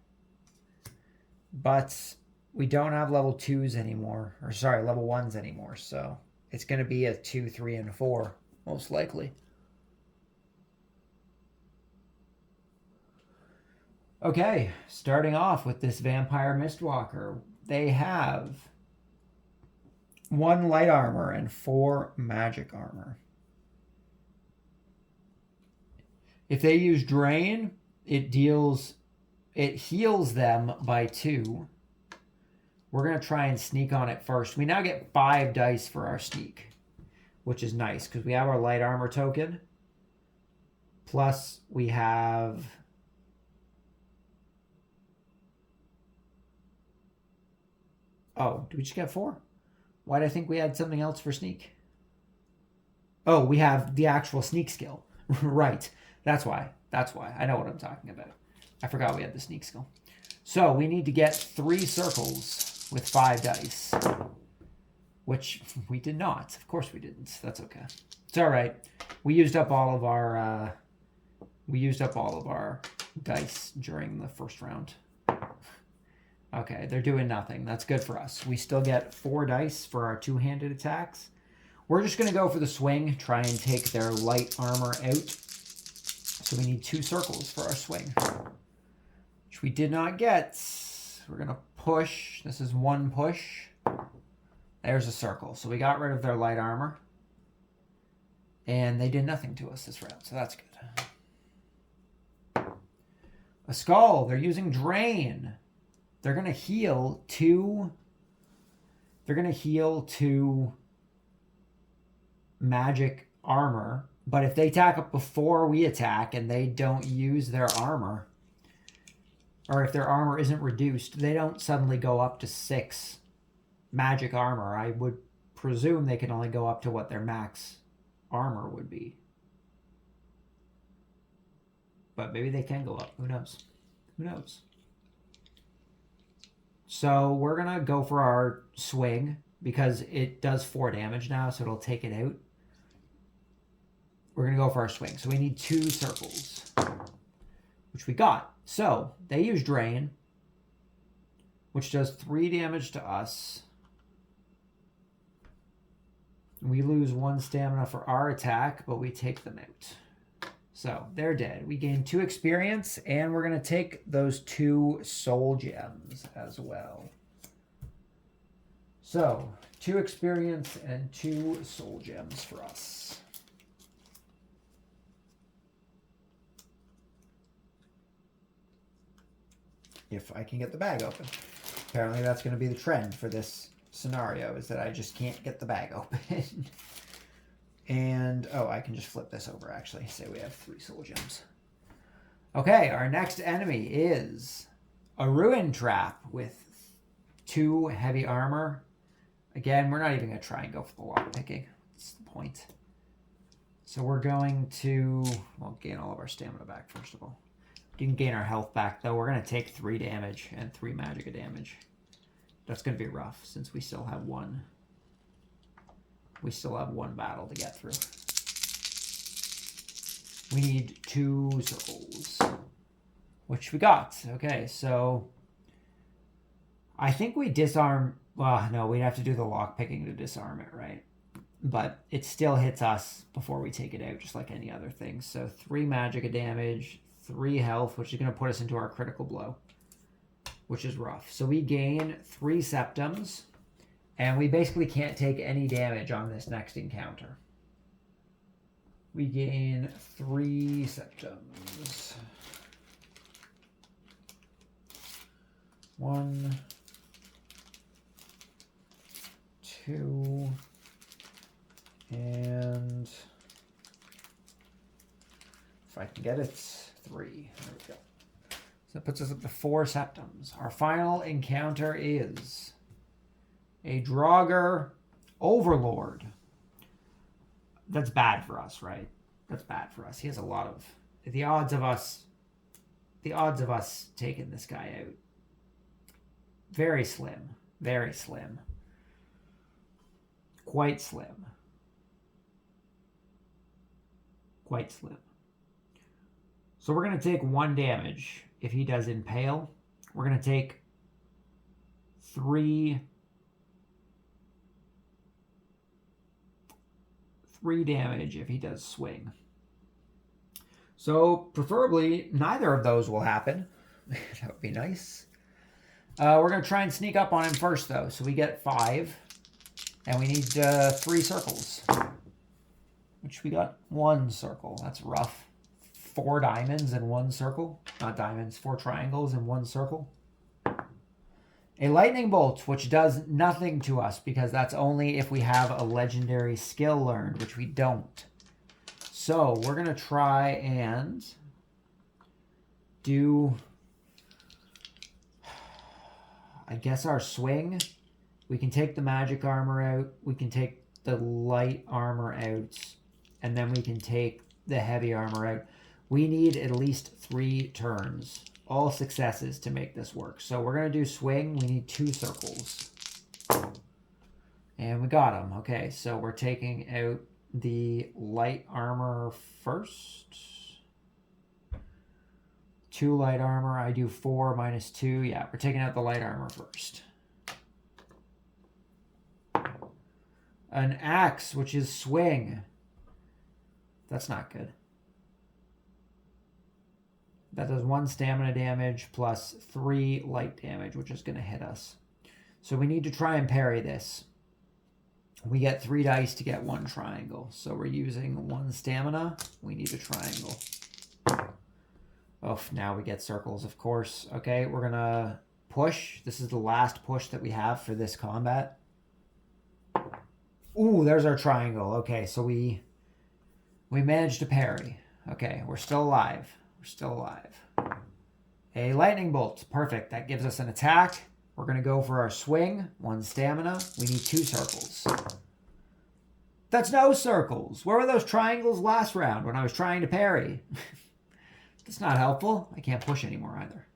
But we don't have level 2s anymore. Or sorry, level 1s anymore. So it's going to be a 2, 3, and 4. Most likely. Okay. Starting off with this vampire mistwalker. They have 1 light armor and 4 magic armor. If they use Drain... it heals them by 2. We're going to try and sneak on it first. We now get 5 dice for our sneak, which is nice because we have our light armor token. Plus we have... oh, did we just get 4? Why did I think we had something else for sneak? Oh, we have the actual sneak skill. Right. That's why. That's why. I know what I'm talking about. I forgot we had the sneak skill. So we need to get 3 circles with 5 dice. Which we did not. Of course we didn't. That's okay. It's all right. We used up all of our dice during the first round. Okay, they're doing nothing. That's good for us. We still get 4 dice for our 2-handed attacks. We're just going to go for the swing, try and take their light armor out. So we need 2 circles for our swing, which we did not get. We're going to push. This is 1 push. There's a circle. So we got rid of their light armor. And they did nothing to us this round, so that's good. A skull. They're using Drain. They're going to heal 2. They're going to heal 2 magic armor. But if they attack up before we attack and they don't use their armor, or if their armor isn't reduced, they don't suddenly go up to 6 magic armor. I would presume they can only go up to what their max armor would be. But maybe they can go up. Who knows? Who knows? So we're going to go for our swing because it does 4 damage now, so it'll take it out. We're going to go for our swing. So we need 2 circles, which we got. So they use Drain, which does 3 damage to us. We lose 1 stamina for our attack, but we take them out. So they're dead. We gain 2 experience, and we're going to take those 2 soul gems as well. So 2 experience and 2 soul gems for us. If I can get the bag open. Apparently that's going to be the trend for this scenario, is that I just can't get the bag open. And, oh, I can just flip this over, actually. Say we have 3 soul gems. Okay, our next enemy is a ruin trap with 2 heavy armor. Again, we're not even going to try and go for the lock picking. That's the point. So we're going to, well, gain all of our stamina back, first of all. Didn't gain our health back, though. We're going to take 3 damage and 3 magic damage. That's going to be rough, since we still have one. We still have one battle to get through. We need 2 circles, which we got. Okay, so I think we disarm. Well, no, we'd have to do the lock picking to disarm it, right? But it still hits us before we take it out, just like any other thing. So 3 magic damage, 3 health, which is going to put us into our critical blow, which is rough. So we gain 3 septums, and we basically can't take any damage on this next encounter. We gain 3 septums. 1, 2, and if I can get it, 3. There we go. So that puts us up to 4 septums. Our final encounter is a Draugr Overlord. That's bad for us, right? That's bad for us. He has a lot of the odds of us taking this guy out. Very slim. Very slim. Quite slim. Quite slim. So we're going to take 1 damage if he does impale. We're going to take 3 damage if he does swing. So preferably neither of those will happen. That would be nice. We're going to try and sneak up on him first, though. So we get 5. And we need 3 circles. Which we got 1 circle. That's rough. 4 diamonds in 1 circle. Not diamonds, 4 triangles in 1 circle. A lightning bolt, which does nothing to us because that's only if we have a legendary skill learned, which we don't. So we're going to try and do, I guess, our swing. We can take the magic armor out. We can take the light armor out. And then we can take the heavy armor out. We need at least 3 turns. All successes to make this work. So we're going to do swing. We need 2 circles. And we got them. Okay, so we're taking out the light armor first. 2 light armor. I do 4 minus 2. Yeah, we're taking out the light armor first. An axe, which is swing. That's not good. That does 1 stamina damage plus 3 light damage, which is going to hit us. So we need to try and parry this. We get 3 dice to get 1 triangle. So we're using 1 stamina. We need a triangle. Oh, now we get circles, of course. Okay, we're going to push. This is the last push that we have for this combat. Ooh, there's our triangle. Okay, so we managed to parry. Okay, we're still alive. We're still alive. A lightning bolt. Perfect. That gives us an attack. We're going to go for our swing. 1 stamina. We need 2 circles. That's no circles. Where were those triangles last round when I was trying to parry? That's not helpful. I can't push anymore either.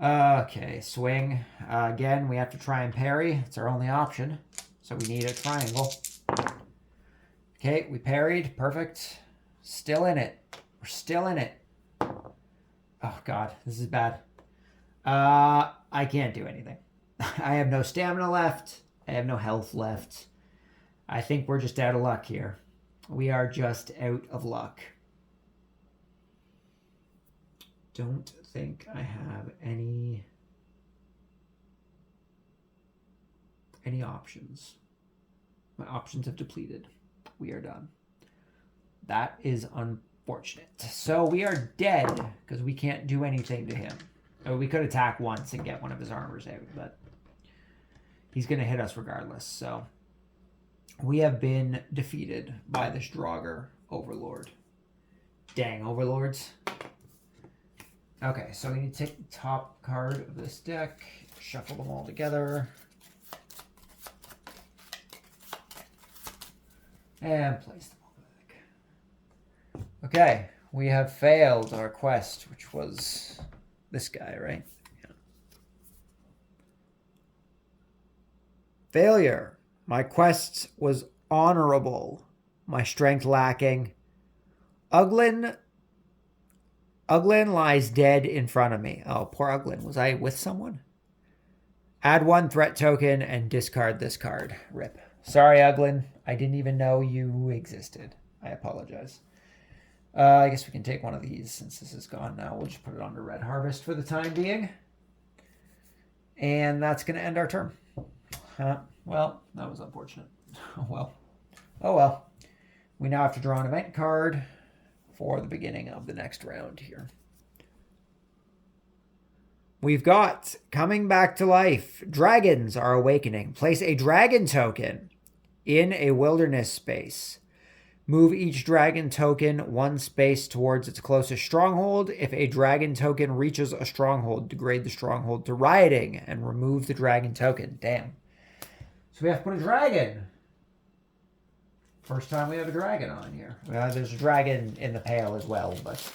Okay, swing. Again, we have to try and parry. It's our only option. So we need a triangle. Okay, we parried. Perfect. Still in it. We're still in it. Oh, God. This is bad. I can't do anything. I have no stamina left. I have no health left. I think we're just out of luck here. We are just out of luck. Don't think I have any options. My options have depleted. We are done. That is unfortunate. So we are dead because we can't do anything to him. Oh, we could attack once and get one of his armors out, but he's going to hit us regardless. So we have been defeated by this Draugr Overlord. Dang, Overlords. Okay, so we need to take the top card of this deck, shuffle them all together. And place them all back. Okay, we have failed our quest, which was this guy, right? Yeah. Failure. My quest was honorable. My strength lacking. Uglin lies dead in front of me. Oh, poor Uglin. Was I with someone? Add 1 threat token and discard this card. Rip. Sorry, Uglin. I didn't even know you existed. I apologize. I guess we can take one of these since this is gone now. We'll just put it under Red Harvest for the time being. And that's going to end our turn. Well, that was unfortunate. Oh, well. Oh, well. We now have to draw an event card for the beginning of the next round here. We've got coming back to life. Dragons are awakening. Place a dragon token in a wilderness space. Move each dragon token 1 space towards its closest stronghold. If a dragon token reaches a stronghold, degrade the stronghold to rioting and remove the dragon token. Damn. So we have to put a dragon. First time we have a dragon on here. There's a dragon in the pale as well, but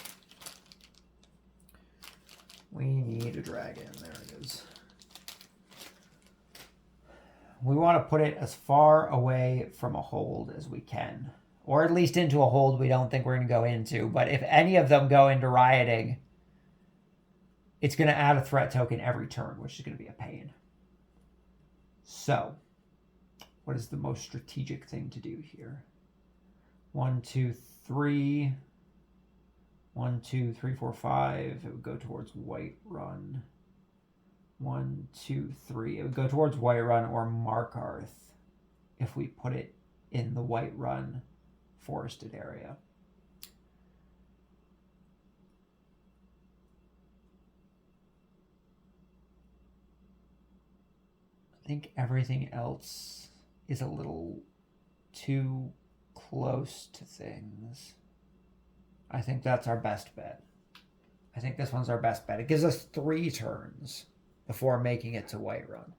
we need a dragon. There it is. We want to put it as far away from a hold as we can. Or at least into a hold we don't think we're going to go into. But if any of them go into rioting, it's going to add a threat token every turn, which is going to be a pain. So, what is the most strategic thing to do here? 1, 2, 3. 1, 2, 3, 4, 5. It would go towards Whiterun. 1, 2, 3. It would go towards Whiterun or Markarth if we put it in the Whiterun forested area. I think everything else is a little too close to things. I think that's our best bet. I think this one's our best bet. It gives us 3 turns before making it to Whiterun.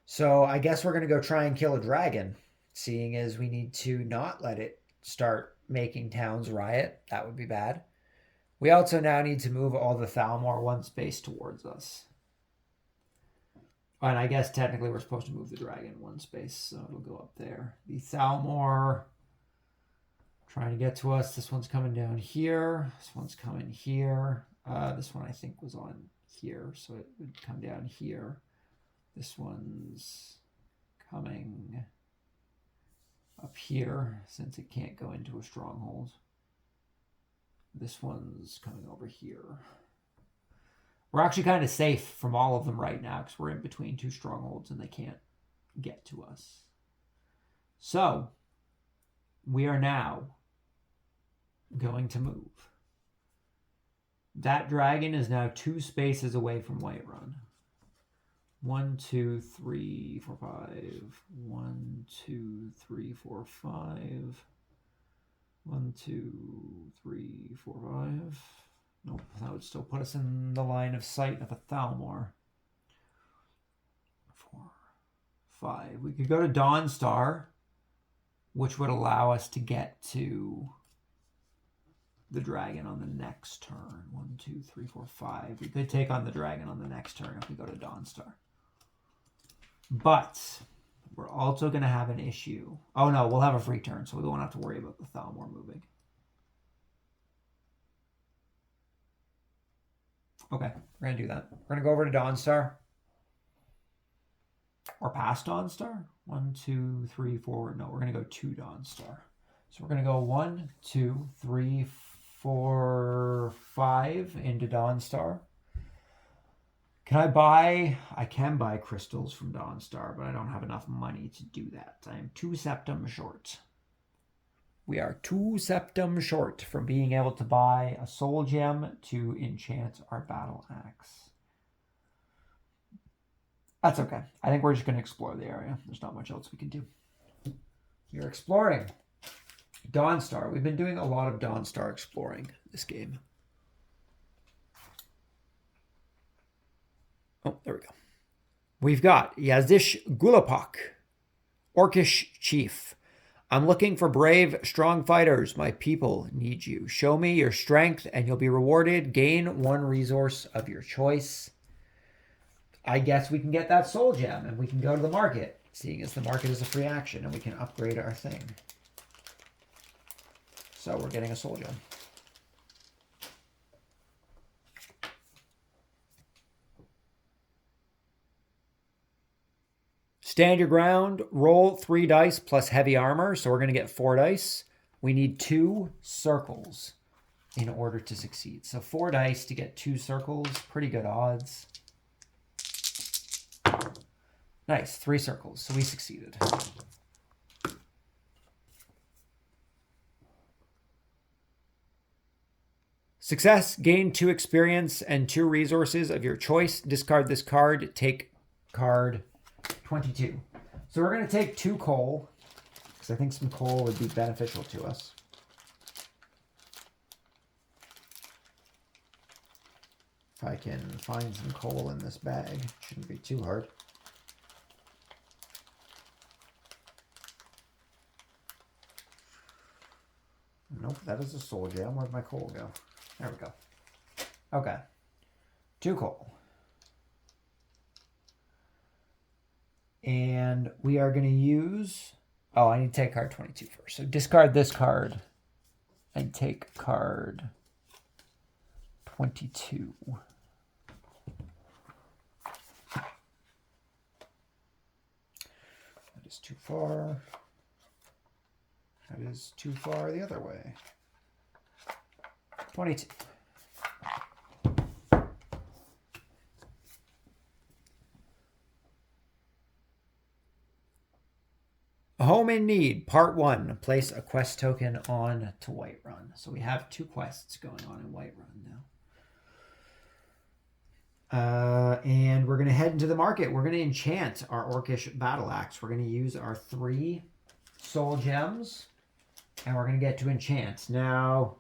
So I guess we're going to go try and kill a dragon, seeing as we need to not let it start making towns riot. That would be bad. We also now need to move all the Thalmor 1 space towards us. And I guess technically we're supposed to move the dragon 1 space, so it'll go up there. The Thalmor trying to get to us. This one's coming down here. This one's coming here. This one I think was on here, so it would come down here. This one's coming up here since it can't go into a stronghold. This one's coming over here. We're actually kind of safe from all of them right now because we're in between 2 strongholds and they can't get to us. So we are now going to move. That dragon is now 2 spaces away from Whiterun. 1, 2, 3, 4, 5. 1, 2, 3, 4, 5. 1, 2, 3, 4, 5. Nope, that would still put us in the line of sight of a Thalmor. 4, 5. We could go to Dawnstar, which would allow us to get to the dragon on the next turn. 1, 2, 3, 4, 5. We could take on the dragon on the next turn if we go to Dawnstar. But we're also going to have an issue. Oh no, we'll have a free turn, so we won't have to worry about the Thalmor moving. Okay, we're going to do that. We're going to go over to Dawnstar. Or past Dawnstar. 1, 2, 3, 4. No, we're going to go to Dawnstar. So we're going to go 1, 2, 3, 4, 5 into Dawnstar. I can buy crystals from Dawnstar, but I don't have enough money to do that. I'm 2 septum short. We are 2 septum short from being able to buy a soul gem to enchant our battle axe. That's okay. I think we're just going to explore the area. There's not much else we can do. We are exploring Dawnstar. We've been doing a lot of Dawnstar exploring this game. Oh, there we go. We've got Yazish Gulapak, Orcish Chief. I'm looking for brave, strong fighters. My people need you. Show me your strength and you'll be rewarded. Gain one resource of your choice. I guess we can get that soul gem and we can go to the market, seeing as the market is a free action, and we can upgrade our thing. So we're getting a soul gem. Stand your ground, roll 3 dice plus heavy armor. So we're going to get 4 dice. We need 2 circles in order to succeed. So 4 dice to get 2 circles. Pretty good odds. Nice, 3 circles. So we succeeded. Success, gain 2 experience and 2 resources of your choice. Discard this card. Take card 22. So we're going to take 2 coal, because I think some coal would be beneficial to us. If I can find some coal in this bag, shouldn't be too hard. Nope, that is a soul gem. Where'd my coal go? There we go. Okay. 2 coal. And we are going to use... Oh, I need to take card 22 first. So discard this card and take card 22. That is too far. That is too far the other way. 22. Home in Need, Part 1. Place a quest token on to Whiterun. So we have 2 quests going on in Whiterun now. And we're going to head into the market. We're going to enchant our Orcish Battle Axe. We're going to use our 3 soul gems. And we're going to get to enchant. Now,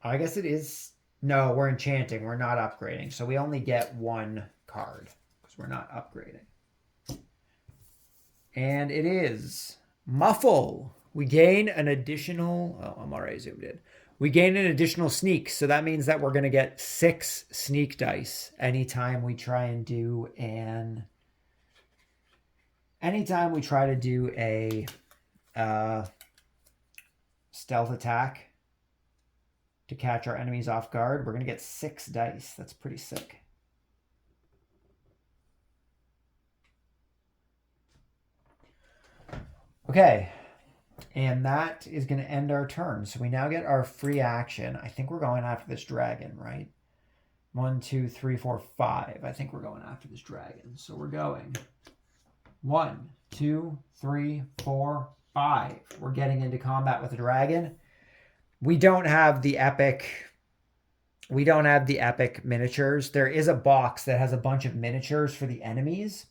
I guess it is... No, we're enchanting. We're not upgrading. So we only get 1 card because we're not upgrading. And it is Muffle. We gain an additional... Oh, I'm already zoomed in. We gain an additional sneak. So that means that we're going to get 6 sneak dice anytime we try and do an... Anytime we try to do a stealth attack to catch our enemies off guard, we're going to get 6 dice. That's pretty sick. Okay, and that is going to end our turn. So we now get our free action. I think we're going after this dragon, right? 1, 2, 3, 4, 5. I think we're going after this dragon. So we're going 1, 2, 3, 4, 5. We're getting into combat with the dragon. We don't have the epic... We don't have the epic miniatures. There is a box that has a bunch of miniatures for the enemies.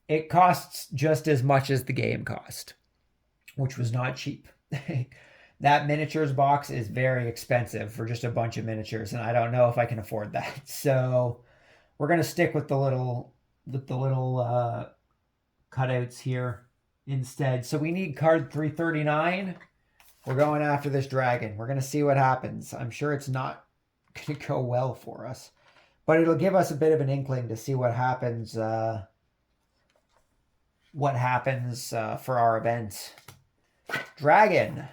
It costs just as much as the game cost, which was not cheap. That miniatures box is very expensive for just a bunch of miniatures, and I don't know if I can afford that. So we're going to stick with the little cutouts here instead. So we need card 339. We're going after this dragon. We're going to see what happens. I'm sure it's not going to go well for us, but it'll give us a bit of an inkling to see what happens for our event. Dragon.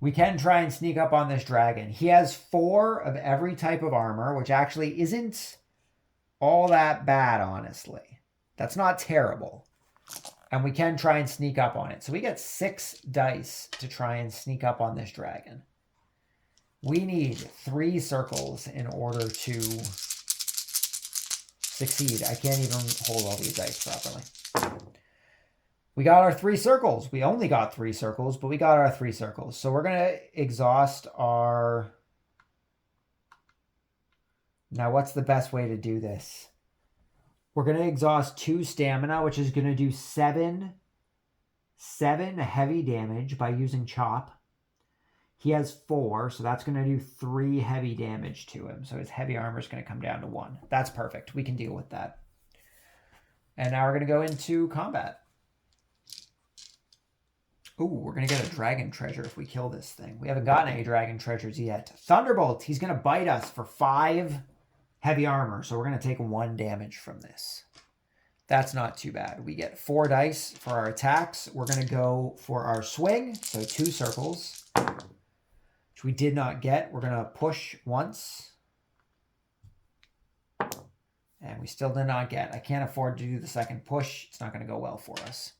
We can try and sneak up on this dragon. He has 4 of every type of armor, which actually isn't all that bad, honestly. That's not terrible. And we can try and sneak up on it. So we get 6 dice to try and sneak up on this dragon. We need 3 circles in order to succeed. I can't even hold all these dice properly. We got our 3 circles. We only got 3 circles, but we got our 3 circles. So we're going to exhaust our... Now, what's the best way to do this? We're going to exhaust 2 stamina, which is going to do 7 heavy damage by using chop. He has 4, so that's going to do 3 heavy damage to him. So his heavy armor is going to come down to 1. That's perfect. We can deal with that. And now we're going to go into combat. Ooh, we're going to get a dragon treasure if we kill this thing. We haven't gotten any dragon treasures yet. Thunderbolt, he's going to bite us for 5 heavy armor. So we're going to take 1 damage from this. That's not too bad. We get 4 dice for our attacks. We're going to go for our swing. So 2 circles, which we did not get. We're going to push once. And we still did not get. I can't afford to do the second push. It's not going to go well for us.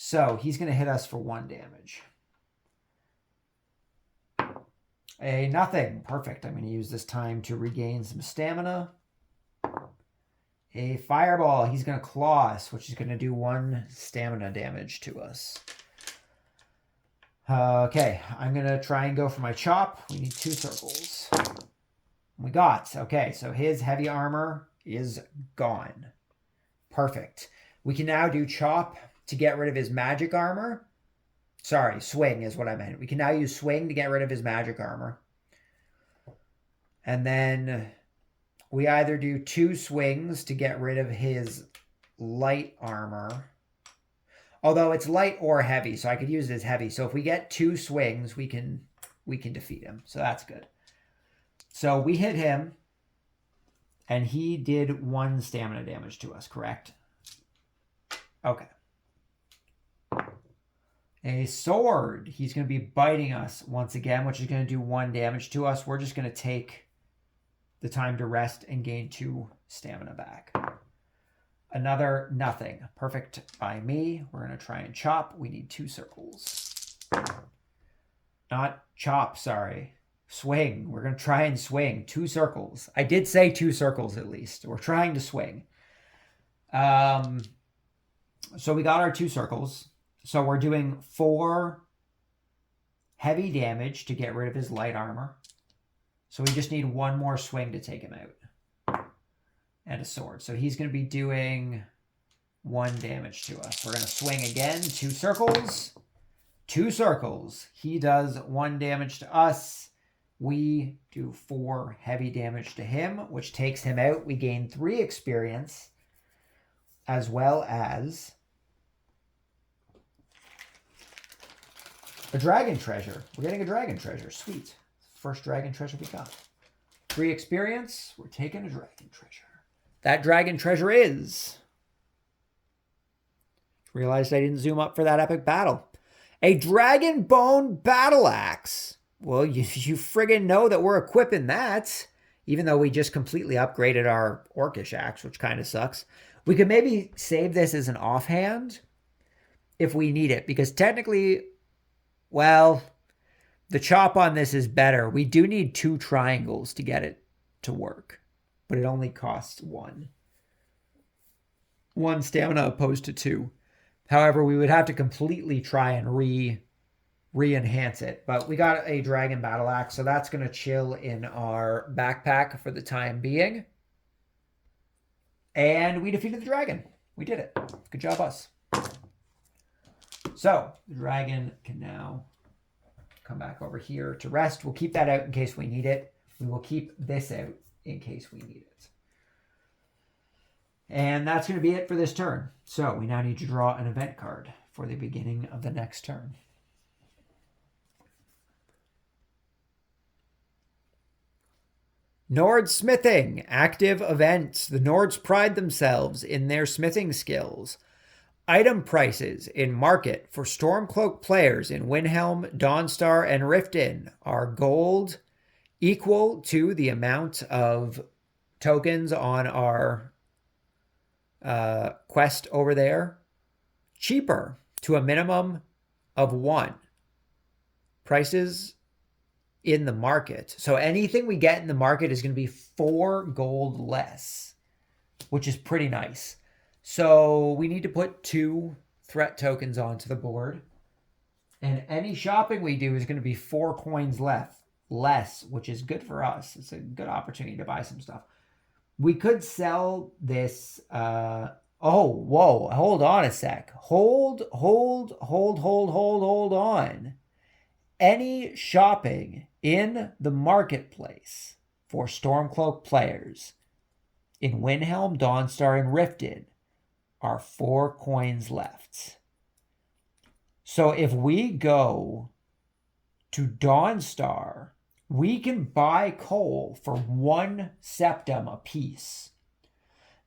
So he's going to hit us for 1 damage. A nothing. Perfect. I'm going to use this time to regain some stamina. A fireball. He's going to claw us, which is going to do 1 stamina damage to us. Okay, I'm going to try and go for my chop. We need 2 circles. We got. Okay, so his heavy armor is gone. Perfect. We can now do chop to get rid of his magic armor. Sorry, swing is what I meant. We can now use swing to get rid of his magic armor. And then we either do 2 swings to get rid of his light armor. Although it's light or heavy, so I could use it as heavy. So if we get 2 swings, we can defeat him. So that's good. So we hit him, and he did 1 stamina damage to us, correct? Okay. A sword. He's going to be biting us once again, which is going to do 1 damage to us. We're just going to take the time to rest and gain 2 stamina back. Another nothing. Perfect by me. We're going to try and chop. We need 2 circles. Not chop, sorry. Swing. We're going to try and swing. 2 circles. I did say 2 circles at least. We're trying to swing. So we got our 2 circles. So we're doing 4 heavy damage to get rid of his light armor. So we just need 1 more swing to take him out. And a sword. So he's going to be doing 1 damage to us. We're going to swing again. 2 circles. 2 circles. He does 1 damage to us. We do 4 heavy damage to him, which takes him out. We gain 3 experience, as well as a dragon treasure. We're getting a dragon treasure. Sweet. First dragon treasure we got. 3 experience. We're taking a dragon treasure. That dragon treasure is... Realized I didn't zoom up for that epic battle. A dragon bone battle axe. Well, you friggin' know that we're equipping that. Even though we just completely upgraded our orcish axe, which kind of sucks. We could maybe save this as an offhand if we need it. Because technically, well, the chop on this is better. We do need 2 triangles to get it to work. But it only costs 1. 1 stamina opposed to 2. However, we would have to completely try and re-enhance it. But we got a dragon battle axe, so that's going to chill in our backpack for the time being. And we defeated the dragon. We did it. Good job, us. So the dragon can now come back over here to rest. We'll keep that out in case we need it. We will keep this out in case we need it. And that's going to be it for this turn. So we now need to draw an event card for the beginning of the next turn. Nord smithing, active events. The Nords pride themselves in their smithing skills. Item prices in market for Stormcloak players in Windhelm, Dawnstar, and Riften are gold equal to the amount of tokens on our quest over there. Cheaper to a minimum of 1. Prices in the market. So anything we get in the market is going to be 4 gold less, which is pretty nice. So we need to put 2 threat tokens onto the board. And any shopping we do is going to be 4 coins less, which is good for us. It's a good opportunity to buy some stuff. We could sell this. Oh, whoa. Hold on a sec. Hold on. Any shopping in the marketplace for Stormcloak players in Windhelm, Dawnstar, and Riften are 4 coins left. So if we go to Dawnstar, we can buy coal for 1 septum apiece.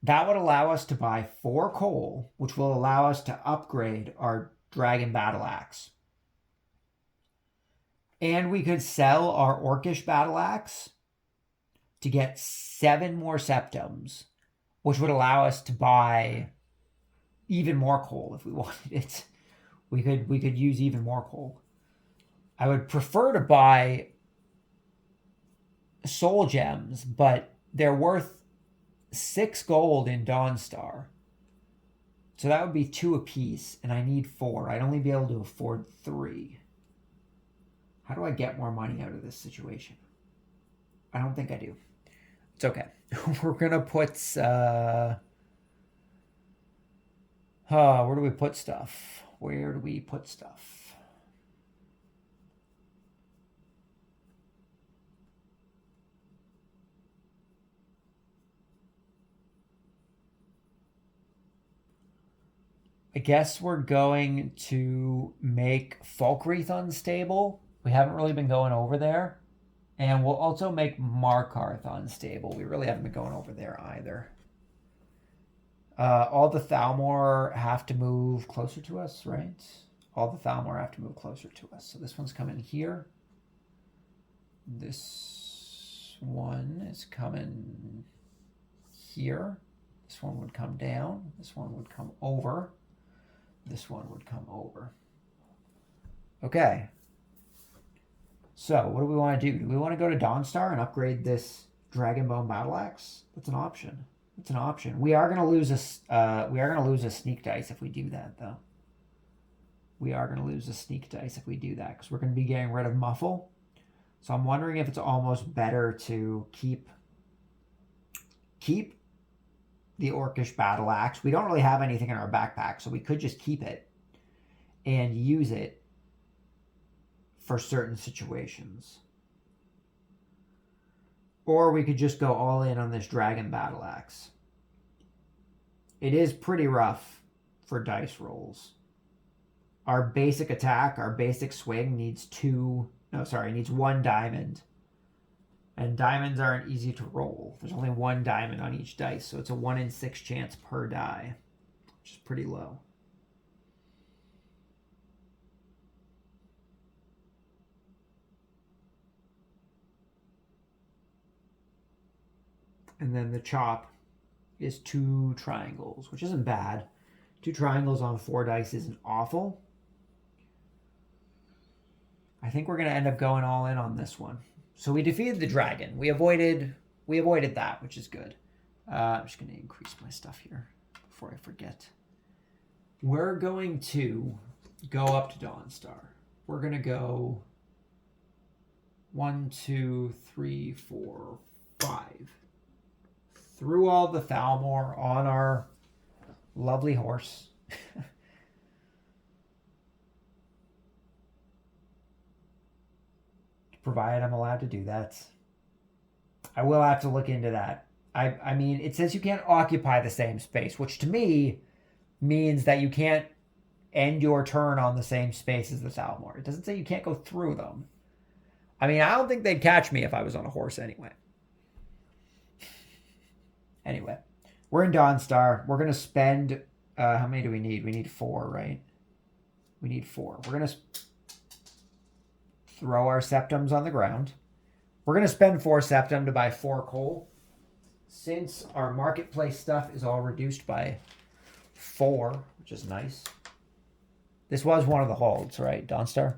That would allow us to buy 4 coal, which will allow us to upgrade our dragon battle axe. And we could sell our orcish battle axe to get 7 more septums, which would allow us to buy even more coal if we wanted it. We could use even more coal. I would prefer to buy soul gems, but they're worth 6 gold in Dawnstar. So that would be 2 apiece, and I need 4. I'd only be able to afford 3. How do I get more money out of this situation? I don't think I do. It's okay. We're going to put... where do we put stuff? Where do we put stuff? I guess we're going to make Falkreath unstable. We haven't really been going over there. And we'll also make Markarth unstable. We really haven't been going over there either. All the Thalmor have to move closer to us, right? All the Thalmor have to move closer to us. So this one's coming here. This one is coming here. This one would come down. This one would come over. This one would come over. Okay. So what do we want to do? Do we want to go to Dawnstar and upgrade this Dragonbone Battle Axe? That's an option. It's an option. We are gonna lose a sneak dice if we do that, though. We are gonna lose a sneak dice if we do that because we're gonna be getting rid of Muffle. So I'm wondering if it's almost better to keep the Orcish Battle Axe. We don't really have anything in our backpack, so we could just keep it and use it for certain situations. Or we could just go all in on this Dragon Battle Axe. It is pretty rough for dice rolls. Our basic attack, our basic swing needs 1 diamond. And diamonds aren't easy to roll. There's only 1 diamond on each dice, so it's a 1 in 6 chance per die, which is pretty low. And then the chop is 2 triangles, which isn't bad. 2 triangles on 4 dice isn't awful. I think we're going to end up going all in on this one. So we defeated the dragon. We avoided that, which is good. I'm just going to increase my stuff here before I forget. We're going to go up to Dawnstar. We're going to go 1, 2, 3, 4, 5. Through all the Thalmor on our lovely horse. Provided I'm allowed to do that. I will have to look into that. I mean, it says you can't occupy the same space, which to me means that you can't end your turn on the same space as the Thalmor. It doesn't say you can't go through them. I mean, I don't think they'd catch me if I was on a horse anyway. Anyway, we're in Dawnstar. We're going to spend... how many do we need? We need 4, right? We need 4. We're going to throw our septums on the ground. We're going to spend 4 septum to buy 4 coal. Since our marketplace stuff is all reduced by 4, which is nice. This was one of the holds, right? Dawnstar?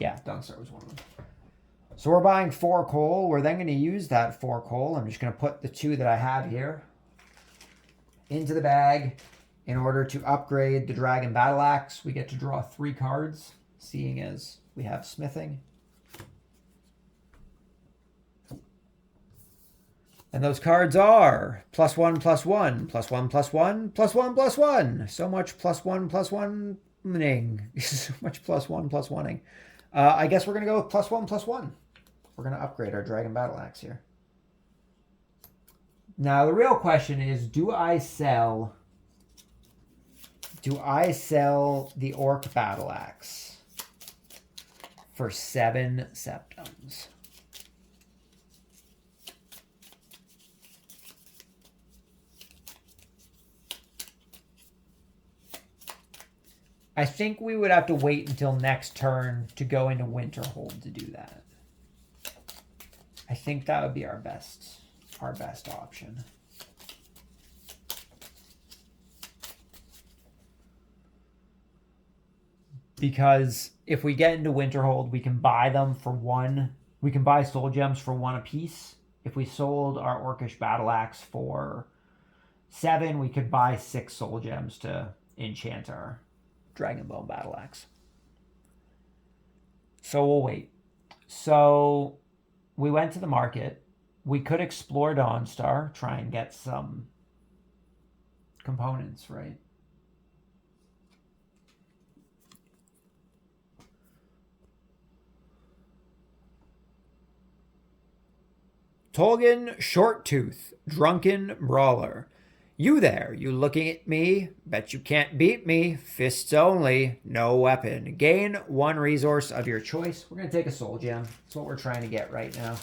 Yeah, Dawnstar was one of them. So we're buying 4 coal. We're then going to use that 4 coal. I'm just going to put the 2 that I have here into the bag in order to upgrade the Dragon Battle Axe. We get to draw 3 cards, seeing as we have smithing. And those cards are +1, +1, +1, +1, +1, +1. So much +1, +1-ing. So much +1, +1-ing. I guess we're going to go with +1, +1. We're going to upgrade our Dragon Battle Axe here. Now, the real question is, do I sell Do I sell the orc battle axe for 7 septums? I think we would have to wait until next turn to go into Winterhold to do that. I think that would be our best option. Because if we get into Winterhold, we can buy them for 1. We can buy soul gems for 1 apiece. If we sold our Orcish battle axe for 7, we could buy 6 soul gems to enchant our Dragonbone battle axe. So we'll wait. So we went to the market. We could explore Dawnstar, try and get some components, right? Tolgan Shorttooth, drunken brawler. You there, you looking at me? Bet you can't beat me. Fists only, no weapon. Gain 1 resource of your choice. We're going to take a soul gem. That's what we're trying to get right now.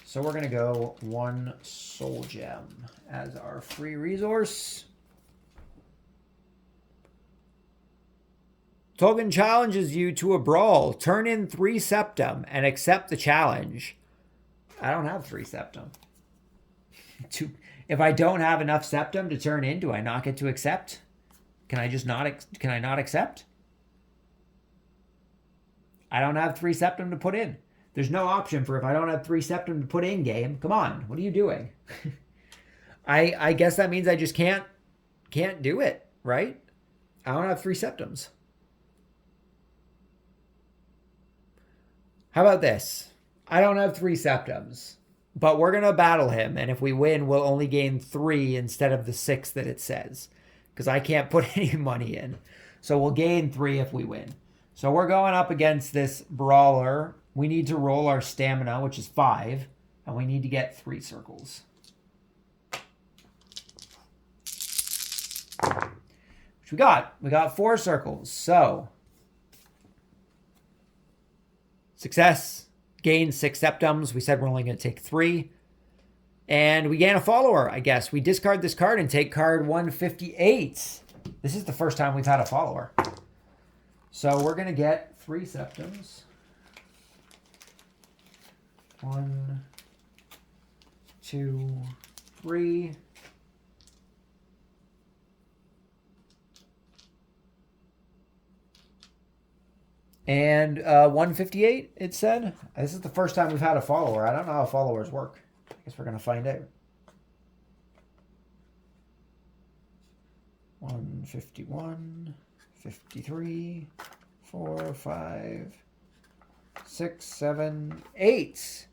So we're going to go 1 soul gem as our free resource. Tolgan challenges you to a brawl. Turn in 3 septum and accept the challenge. I don't have 3 septum. If I don't have enough septum to turn in, do I not get to accept? Can I not accept? I don't have 3 septum to put in. There's no option for if I don't have 3 septum to put in game. Come on, what are you doing? I guess that means I just can't do it, right? I don't have 3 septums. How about this? I don't have 3 septums, but we're going to battle him. And if we win, we'll only gain 3 instead of the 6 that it says, because I can't put any money in. So we'll gain 3 if we win. So we're going up against this brawler. We need to roll our stamina, which is 5, and we need to get 3 circles. Which we got. We got 4 circles. So success. Gain 6 septums. We said we're only going to take 3. And we gain a follower, I guess. We discard this card and take card 158. This is the first time we've had a follower. So we're going to get 3 septums. 1, 2, 3. And 158, it said. This is the first time we've had a follower. I don't know how followers work. I guess we're going to find out. 151, 53, 4, 5, 6, 7, 8.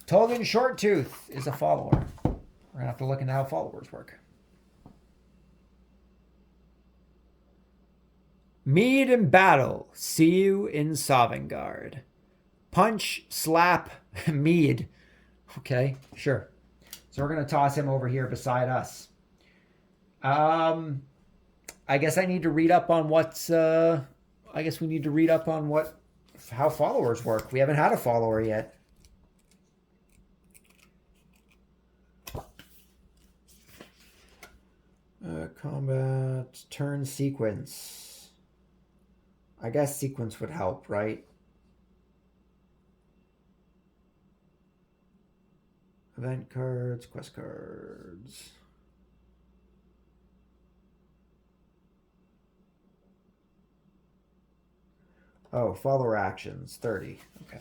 Tolgan Shorttooth is a follower. We're going to have to look into how followers work. Mead in battle. See you in Sovngarde. Punch, slap, Mead. Okay, sure. So we're going to toss him over here beside us. I guess I need to read up on what's... I guess we need to read up on how followers work. We haven't had a follower yet. Combat, turn sequence. I guess sequence would help, right? Event cards, quest cards. Oh, follower actions, 30. Okay.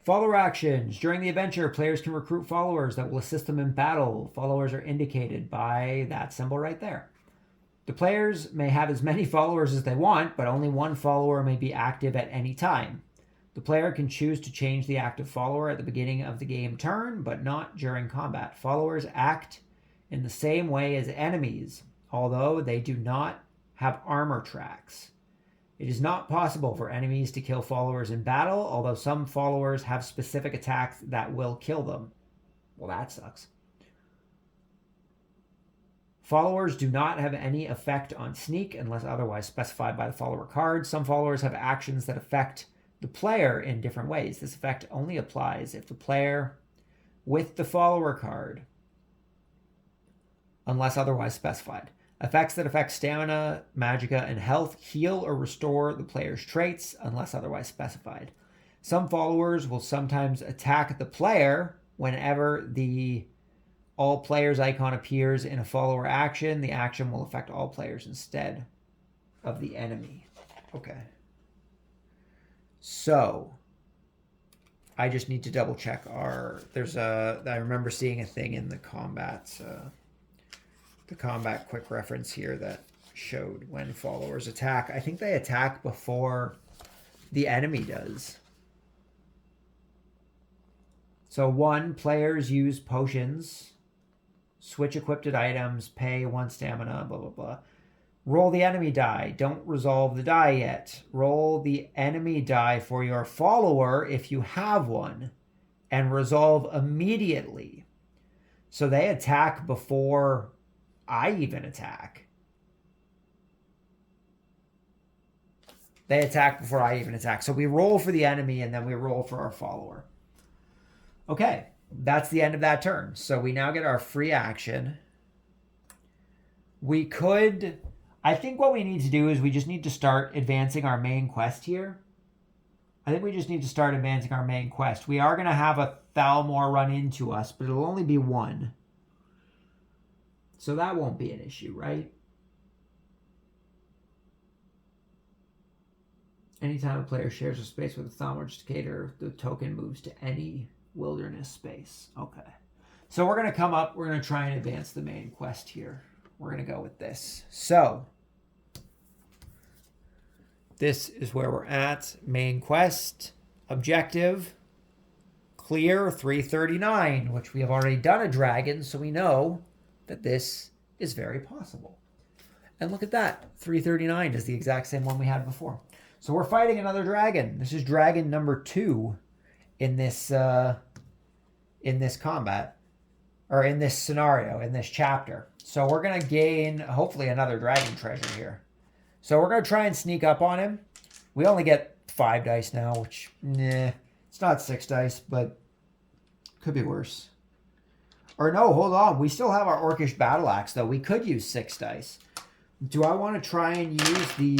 Follower actions. During the adventure, players can recruit followers that will assist them in battle. Followers are indicated by that symbol right there. The players may have as many followers as they want, but only 1 follower may be active at any time. The player can choose to change the active follower at the beginning of the game turn, but not during combat. Followers act in the same way as enemies, although they do not have armor tracks. It is not possible for enemies to kill followers in battle, although some followers have specific attacks that will kill them. Well, that sucks. Followers do not have any effect on sneak unless otherwise specified by the follower card. Some followers have actions that affect the player in different ways. This effect only applies if the player with the follower card, unless otherwise specified. Effects that affect stamina, magicka, and health heal or restore the player's traits unless otherwise specified. Some followers will sometimes attack the player whenever the all players icon appears in a follower action. The action will affect all players instead of the enemy. Okay. So I just need to double check I remember seeing a thing in the combat quick reference here that showed when followers attack. I think they attack before the enemy does. So 1, players use potions, switch equipped items, pay 1 stamina, blah, blah, blah. Roll the enemy die. Don't resolve the die yet. Roll the enemy die for your follower if you have one, and resolve immediately. So they attack before I even attack. They attack before I even attack. So we roll for the enemy, and then we roll for our follower. Okay, that's the end of that turn. So we now get our free action. We could... I think what we need to do is we just need to start advancing our main quest here. I think we just need to start advancing our main quest. We are going to have a Thalmor run into us, but it'll only be 1. So that won't be an issue, right? Anytime a player shares a space with a Thalmor Justicator, the token moves to any wilderness space. Okay. So we're going to come up. We're going to try and advance the main quest here. We're going to go with this. So this is where we're at. Main quest. Objective. Clear 339, which we have already done a dragon, so we know that this is very possible. And look at that. 339 is the exact same one we had before. So we're fighting another dragon. This is dragon number 2 in this combat, or in this scenario, in this chapter. So we're going to gain, hopefully, another dragon treasure here. So we're going to try and sneak up on him. We only get 5 dice now, which, it's not 6 dice, but could be worse. Or no, hold on. We still have our Orcish Battle Axe, though. We could use 6 dice. Do I want to try and use the...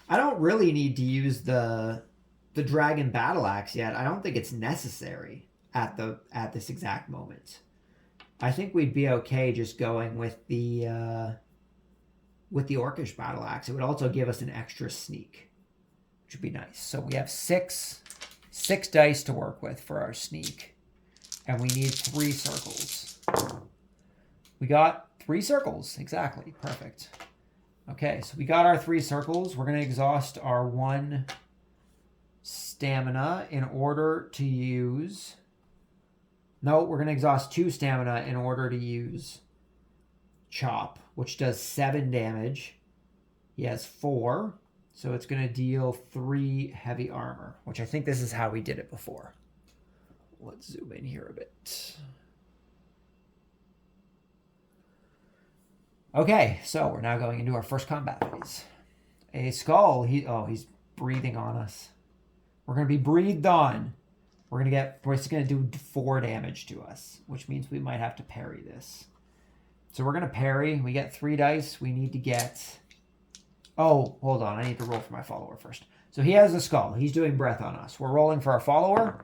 I don't really need to use the Dragon Battle Axe yet. I don't think it's necessary at this exact moment. I think we'd be okay just going with the Orcish Battle Axe. It would also give us an extra sneak, which would be nice. So we have six dice to work with for our sneak, and we need 3 circles. We got 3 circles, exactly, perfect. Okay, so we got our 3 circles. We're going to exhaust our 1 stamina in order to use... No, we're going to exhaust 2 stamina in order to use Chop, which does 7 damage. He has 4, so it's going to deal 3 heavy armor, which I think this is how we did it before. Let's zoom in here a bit. Okay, so we're now going into our first combat phase. A skull. He's breathing on us. We're going to be breathed on. We're just going to do 4 damage to us, which means we might have to parry this. So we're going to parry. We get 3 dice. We need to get... Oh, hold on. I need to roll for my follower first. So he has a skull. He's doing breath on us. We're rolling for our follower.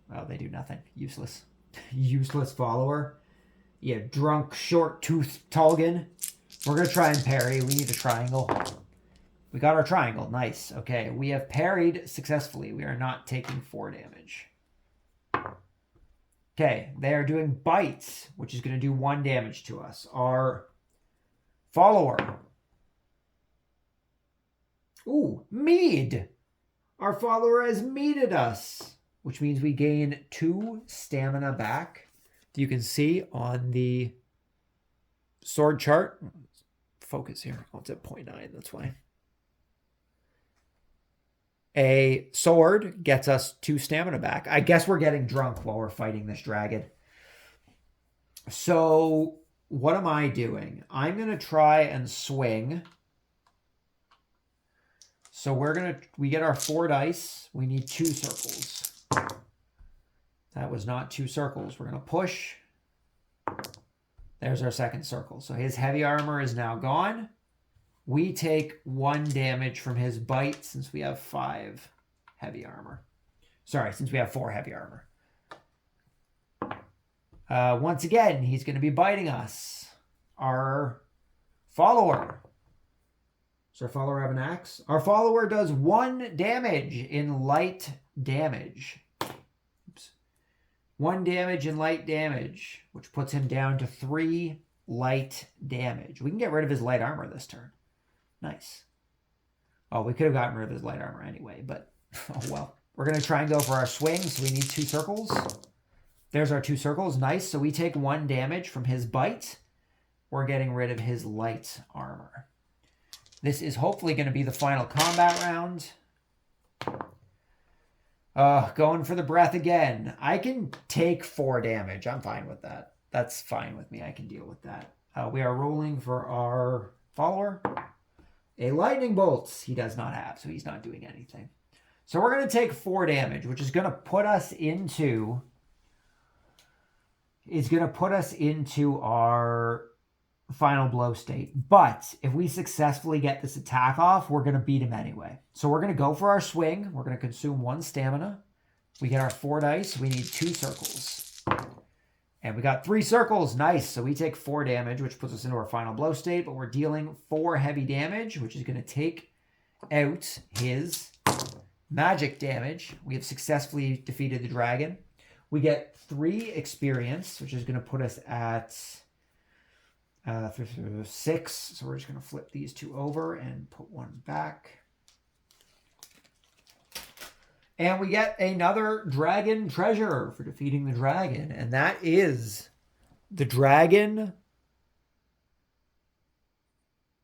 Well, they do nothing. Useless. Useless follower. Yeah, drunk, short-toothed Tulgan. We're going to try and parry. We need a triangle. We got our triangle. Nice. Okay, we have parried successfully. We are not taking 4 damage. Okay, they are doing bites, which is going to do 1 damage to us. Our follower. Ooh, mead. Our follower has meaded us, which means we gain 2 stamina back. You can see on the sword chart. Focus here. Oh, it's at 0.9. That's why. A sword gets us 2 stamina back. I guess we're getting drunk while we're fighting this dragon. So what am I doing? I'm going to try and swing. So we get our 4 dice. We need 2 circles. That was not 2 circles. We're going to push. There's our second circle. So his heavy armor is now gone. We take 1 damage from his bite since we have 5 heavy armor. Sorry, since we have 4 heavy armor. Once again, he's going to be biting us. Our follower. Does our follower have an axe? Our follower does 1 damage in light damage. Oops. 1 damage in light damage, which puts him down to 3 light damage. We can get rid of his light armor this turn. Nice. Oh, we could have gotten rid of his light armor anyway, but oh well. We're going to try and go for our swing, so we need 2 circles. There's our 2 circles. Nice. So we take 1 damage from his bite. We're getting rid of his light armor. This is hopefully going to be the final combat round. Going for the breath again. I can take 4 damage. I'm fine with that. That's fine with me. I can deal with that. We are rolling for our follower. A lightning bolt he does not have, so he's not doing anything. So we're going to take 4 damage, which is going to put us into... our final blow state. But if we successfully get this attack off, we're going to beat him anyway. So we're going to go for our swing. We're going to consume 1 stamina. We get our 4 dice. We need 2 circles. And we got 3 circles. Nice. So we take 4 damage, which puts us into our final blow state. But we're dealing 4 heavy damage, which is going to take out his magic damage. We have successfully defeated the dragon. We get 3 experience, which is going to put us at 6. So we're just going to flip these 2 over and put 1 back. And we get another dragon treasure for defeating the dragon. And that is the dragon.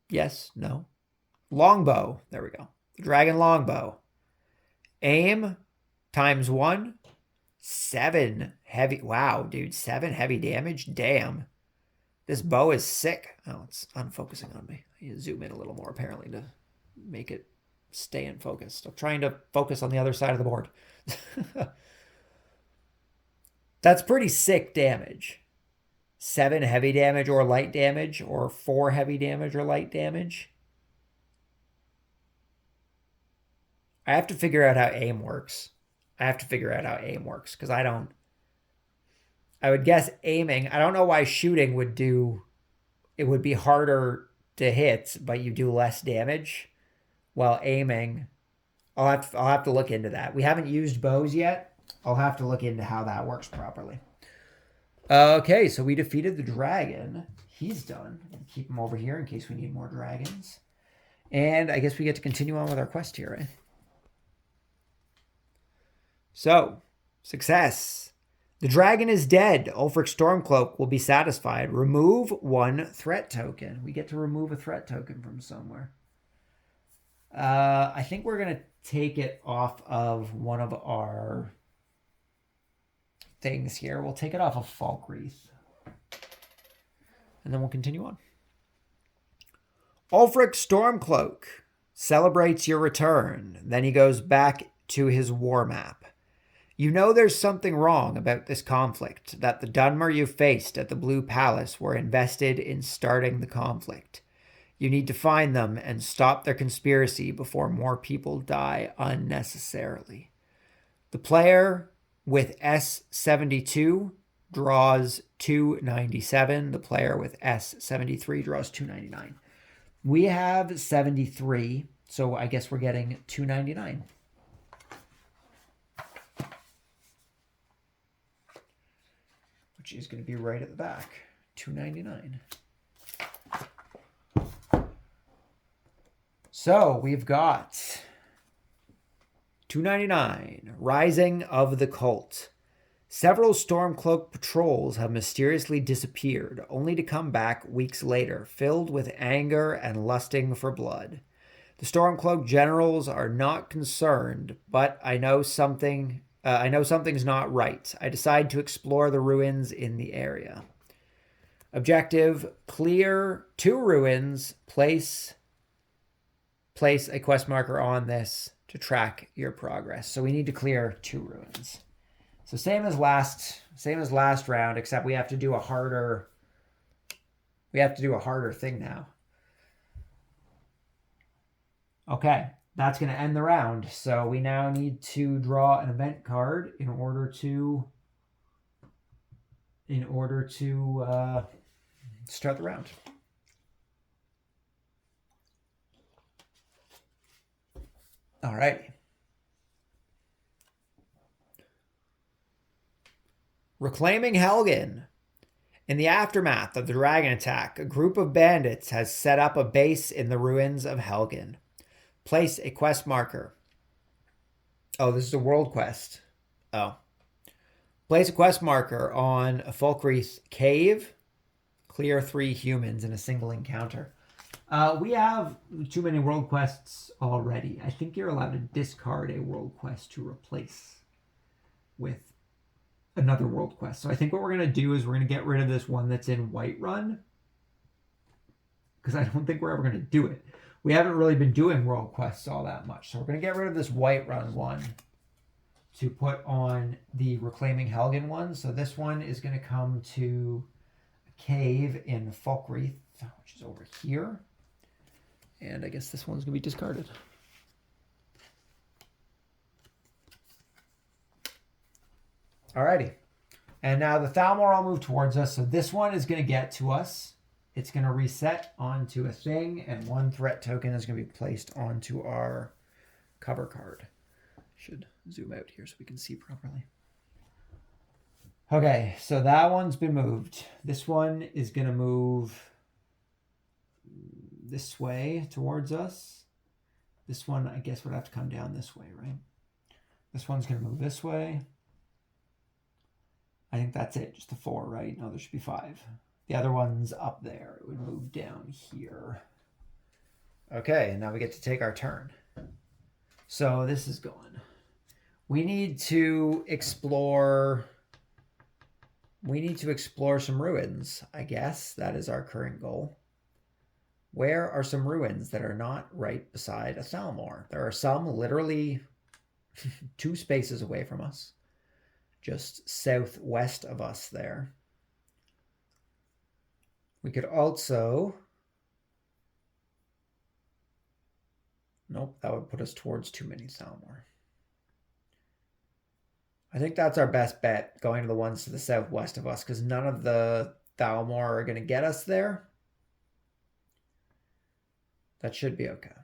Yes, no. Longbow. There we go. The dragon longbow. Aim times 1. 7 heavy. Wow, dude. 7 heavy damage. Damn. This bow is sick. Oh, it's unfocusing on me. I need to zoom in a little more, apparently, to make it stay in focus. I'm trying to focus on the other side of the board. That's pretty sick damage. 7 heavy damage or light damage, or 4 heavy damage or light damage. I have to figure out how aim works. Because I would guess aiming. I don't know why shooting would do... It would be harder to hit, but you do less damage. While aiming, I'll have to look into that. We haven't used bows yet. I'll have to look into how that works properly. Okay, so we defeated the dragon. He's done. Keep him over here in case we need more dragons. And I guess we get to continue on with our quest here, right? So, success. The dragon is dead. Ulfric Stormcloak will be satisfied. Remove 1 threat token. We get to remove a threat token from somewhere. I think we're going to take it off of one of our things here. We'll take it off of Falkreath. And then we'll continue on. Ulfric Stormcloak celebrates your return. Then he goes back to his war map. You know there's something wrong about this conflict, that the Dunmer you faced at the Blue Palace were invested in starting the conflict. You need to find them and stop their conspiracy before more people die unnecessarily. The player with S72 draws 297. The player with S73 draws 299. We have 73, so I guess we're getting 299. Which is going to be right at the back. 299. So we've got 299, Rising of the Cult. Several Stormcloak patrols have mysteriously disappeared, only to come back weeks later, filled with anger and lusting for blood. The Stormcloak generals are not concerned, but I know something's not right. I decide to explore the ruins in the area. Objective, clear 2 ruins. Place a quest marker on this to track your progress. So we need to clear 2 ruins. So same as last round, except we have to do a harder thing now. Okay, that's going to end the round. So we now need to draw an event card in order to start the round. All right. Reclaiming Helgen. In the aftermath of the dragon attack, a group of bandits has set up a base in the ruins of Helgen. Place a quest marker. Oh, this is a world quest. Oh. Place a quest marker on a Fulcreath cave. Clear 3 humans in a single encounter. We have too many world quests already. I think you're allowed to discard a world quest to replace with another world quest. So I think what we're going to do is we're going to get rid of this one that's in Whiterun, because I don't think we're ever going to do it. We haven't really been doing world quests all that much. So we're going to get rid of this Whiterun one to put on the Reclaiming Helgen one. So this one is going to come to a cave in Fulcreath, which is over here. And I guess this one's going to be discarded. Alrighty. And now the Thalmor will move towards us. So this one is going to get to us. It's going to reset onto a thing, and 1 threat token is going to be placed onto our cover card. Should zoom out here so we can see properly. Okay, so that one's been moved. This one is going to move this way towards us. This one, I guess, would have to come down this way, right? This one's going to move this way. I think that's it, just the 4, right? No, there should be 5. The other one's up there. It would move down here. Okay, and now we get to take our turn. So this is going. We need to explore some ruins, I guess. That is our current goal. Where are some ruins that are not right beside a Thalmor? There are some literally 2 spaces away from us. Just southwest of us there. We could also... Nope, that would put us towards too many Thalmor. I think that's our best bet, going to the ones to the southwest of us, because none of the Thalmor are going to get us there. That should be okay.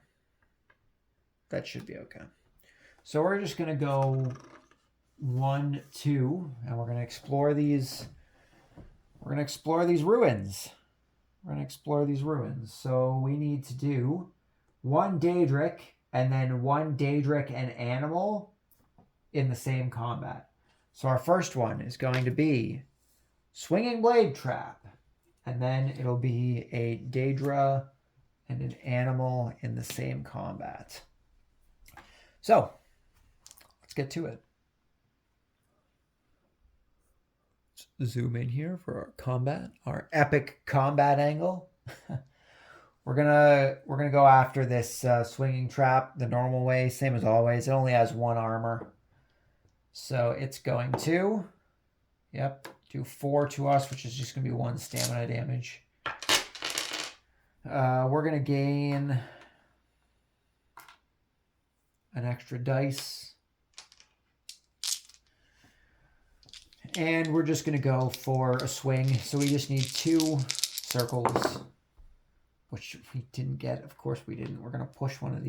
That should be okay. So we're just going to go 1, 2, and we're going to explore these. We're going to explore these ruins. So we need to do 1 Daedric and then 1 Daedric and animal in the same combat. So our first one is going to be Swinging Blade Trap, and then it'll be a Daedra and an animal in the same combat. So let's get to it. Let's zoom in here for our combat, our epic combat angle. We're gonna go after this swinging trap the normal way, same as always. It only has 1 armor, so it's going to, do 4 to us, which is just gonna be 1 stamina damage. We're gonna gain an extra dice, and we're just gonna go for a swing. So we just need 2 circles, which we didn't get. Of course we didn't. We're going to push one of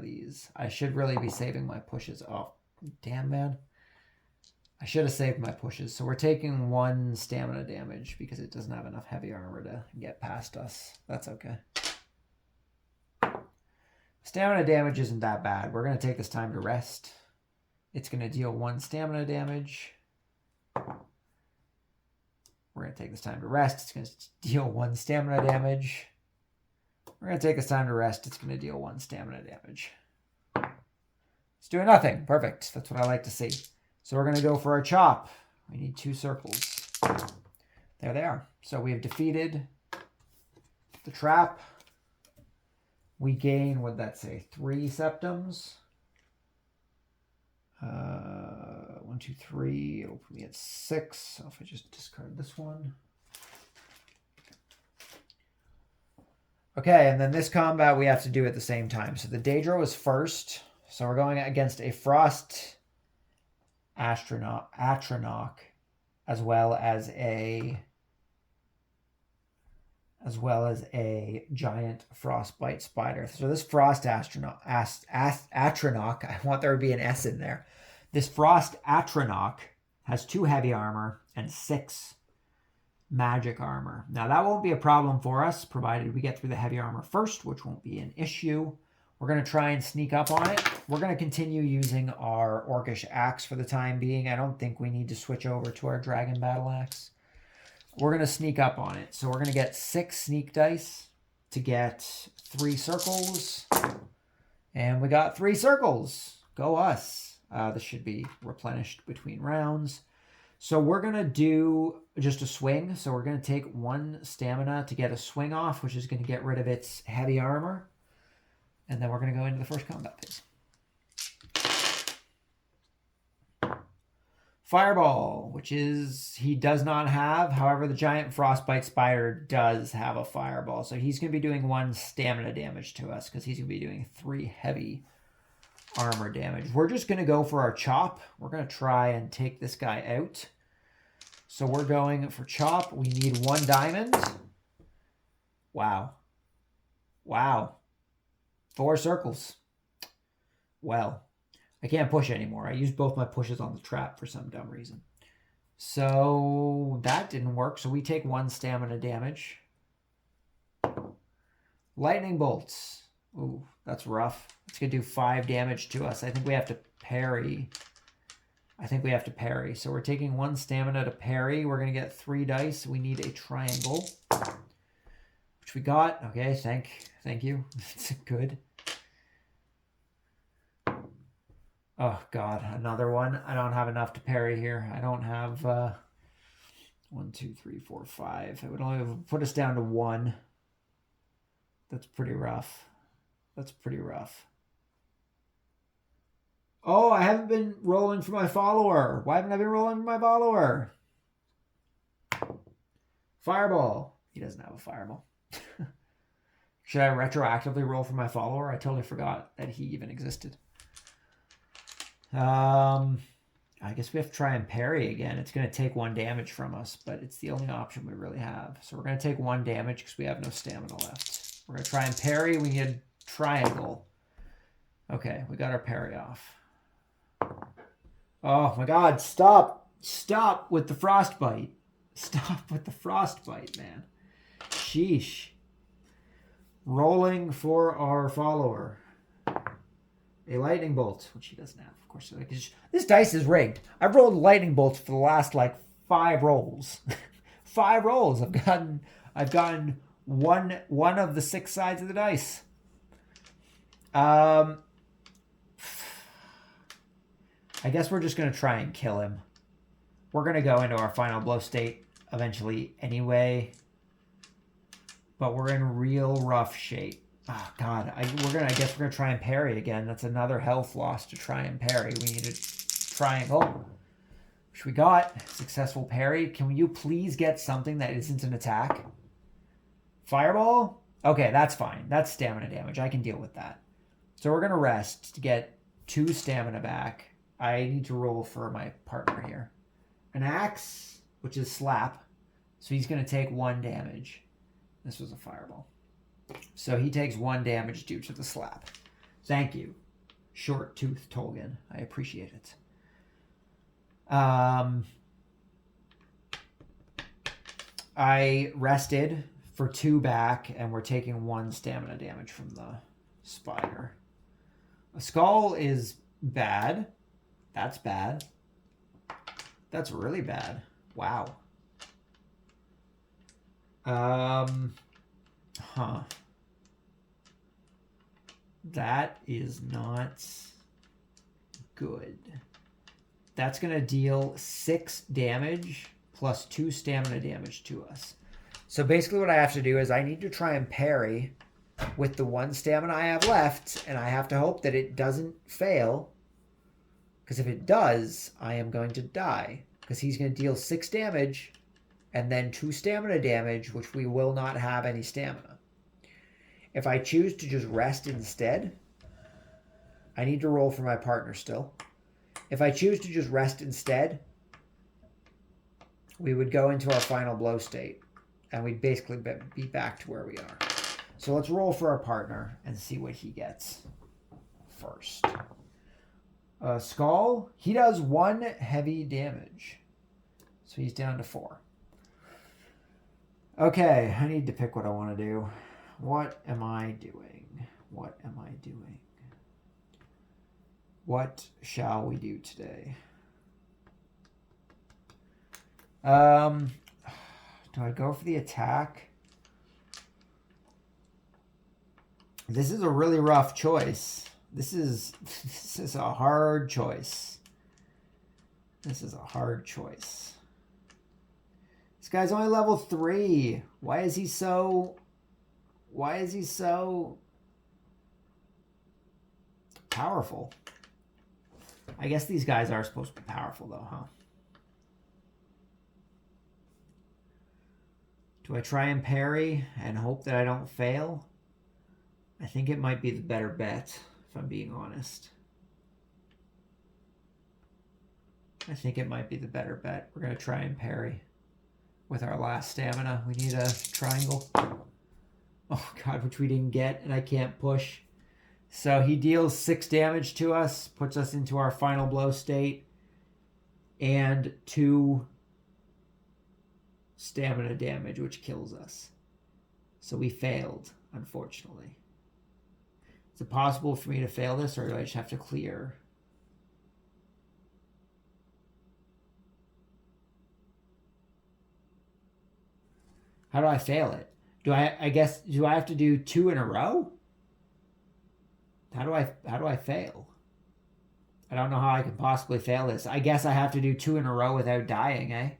these. I should really be saving my pushes. Oh, damn, man. I should have saved my pushes. So we're taking 1 stamina damage because it doesn't have enough heavy armor to get past us. That's okay. Stamina damage isn't that bad. We're going to take this time to rest. It's going to deal 1 stamina damage. We're going to take this time to rest. It's going to deal 1 stamina damage. We're going to take this time to rest. It's going to deal 1 stamina damage. It's doing nothing. Perfect. That's what I like to see. So we're going to go for our chop. We need 2 circles. There they are. So we have defeated the trap. We gain, what did that say, 3 septums. 1, 2, 3. It'll put me at 6. So if I just discard this one. Okay, and then this combat we have to do at the same time. So the Daedra was first. So we're going against a Frost Atronach, as well as a giant frostbite spider. So this Frost Atronach, I want there to be an S in there. This Frost Atronach has 2 heavy armor and 6 magic armor. Now that won't be a problem for us, provided we get through the heavy armor first, which won't be an issue. We're going to try and sneak up on it. We're going to continue using our Orcish Axe for the time being. I don't think we need to switch over to our Dragon Battle Axe. We're going to sneak up on it. So we're going to get 6 sneak dice to get 3 circles. And we got 3 circles. Go us. This should be replenished between rounds. So we're going to do just a swing. So we're going to take 1 stamina to get a swing off, which is going to get rid of its heavy armor. And then we're going to go into the first combat phase. Fireball, which is he does not have. However, the giant frostbite spider does have a fireball. So he's going to be doing 1 stamina damage to us because he's going to be doing 3 heavy armor damage. We're just going to go for our chop. We're going to try and take this guy out. So we're going for chop. We need 1 diamond. Wow. Wow. 4 circles. Well, I can't push anymore. I used both my pushes on the trap for some dumb reason. So that didn't work. So we take 1 stamina damage. Lightning bolts. Ooh, that's rough. It's going to do 5 damage to us. I think we have to parry. So we're taking 1 stamina to parry. We're going to get 3 dice. We need a triangle, which we got. Okay, thank you. It's good. Oh, God, another one. I don't have enough to parry here. I don't have 1, 2, 3, 4, 5. It would only put us down to 1. That's pretty rough. Oh, I haven't been rolling for my follower. Why haven't I been rolling for my follower? Fireball. He doesn't have a fireball. Should I retroactively roll for my follower? I totally forgot that he even existed. I guess we have to try and parry again. It's going to take 1 damage from us, but it's the only option we really have. So we're going to take 1 damage because we have no stamina left. We're going to try and parry. We need a triangle. Okay, we got our parry off. Oh my God, stop with the frostbite. Stop with the frostbite, man. Sheesh. Rolling for our follower. A lightning bolt, which he doesn't have, of course. This dice is rigged. I've rolled lightning bolts for the last 5 rolls. 5 rolls. I've gotten one of the 6 sides of the dice. I guess we're just going to try and kill him. We're going to go into our final blow state eventually anyway. But we're in real rough shape. Oh, God. I guess we're going to try and parry again. That's another health loss to try and parry. We need a triangle, which we got. Successful parry. Can you please get something that isn't an attack? Fireball? Okay, that's fine. That's stamina damage. I can deal with that. So we're going to rest to get 2 stamina back. I need to roll for my partner here. An axe, which is slap. So he's going to take 1 damage. This was a fireball. So he takes 1 damage due to the slap. Thank you, Short Tooth Tolkien. I appreciate it. I rested for 2 back, and we're taking 1 stamina damage from the spider. A skull is bad. That's bad. That's really bad. Wow. That is not good. That's going to deal 6 damage plus 2 stamina damage to us. So basically what I have to do is I need to try and parry with the 1 stamina I have left, and I have to hope that it doesn't fail, because if it does, I am going to die, because he's going to deal 6 damage and then 2 stamina damage, which we will not have any stamina. If I choose to just rest instead, I need to roll for my partner still. If I choose to just rest instead, we would go into our final blow state, and we'd basically be back to where we are. So let's roll for our partner and see what he gets first. Skull, he does 1 heavy damage. So he's down to 4. Okay, I need to pick what I want to do. What am I doing? What am I doing? What shall we do today? Do I go for the attack? This is a really rough choice. This is a hard choice. This is a hard choice. This guy's only level 3. Why is he so powerful? I guess these guys are supposed to be powerful though, huh? Do I try and parry and hope that I don't fail? I think it might be the better bet, if I'm being honest. I think it might be the better bet. We're going to try and parry with our last stamina. We need a triangle. Oh god, which we didn't get, and I can't push. So he deals 6 damage to us, puts us into our final blow state, and 2 stamina damage, which kills us. So we failed, unfortunately. Is it possible for me to fail this, or do I just have to clear? How do I fail it? Do I have to do 2 in a row? How do I fail? I don't know how I can possibly fail this. I guess I have to do 2 in a row without dying, eh?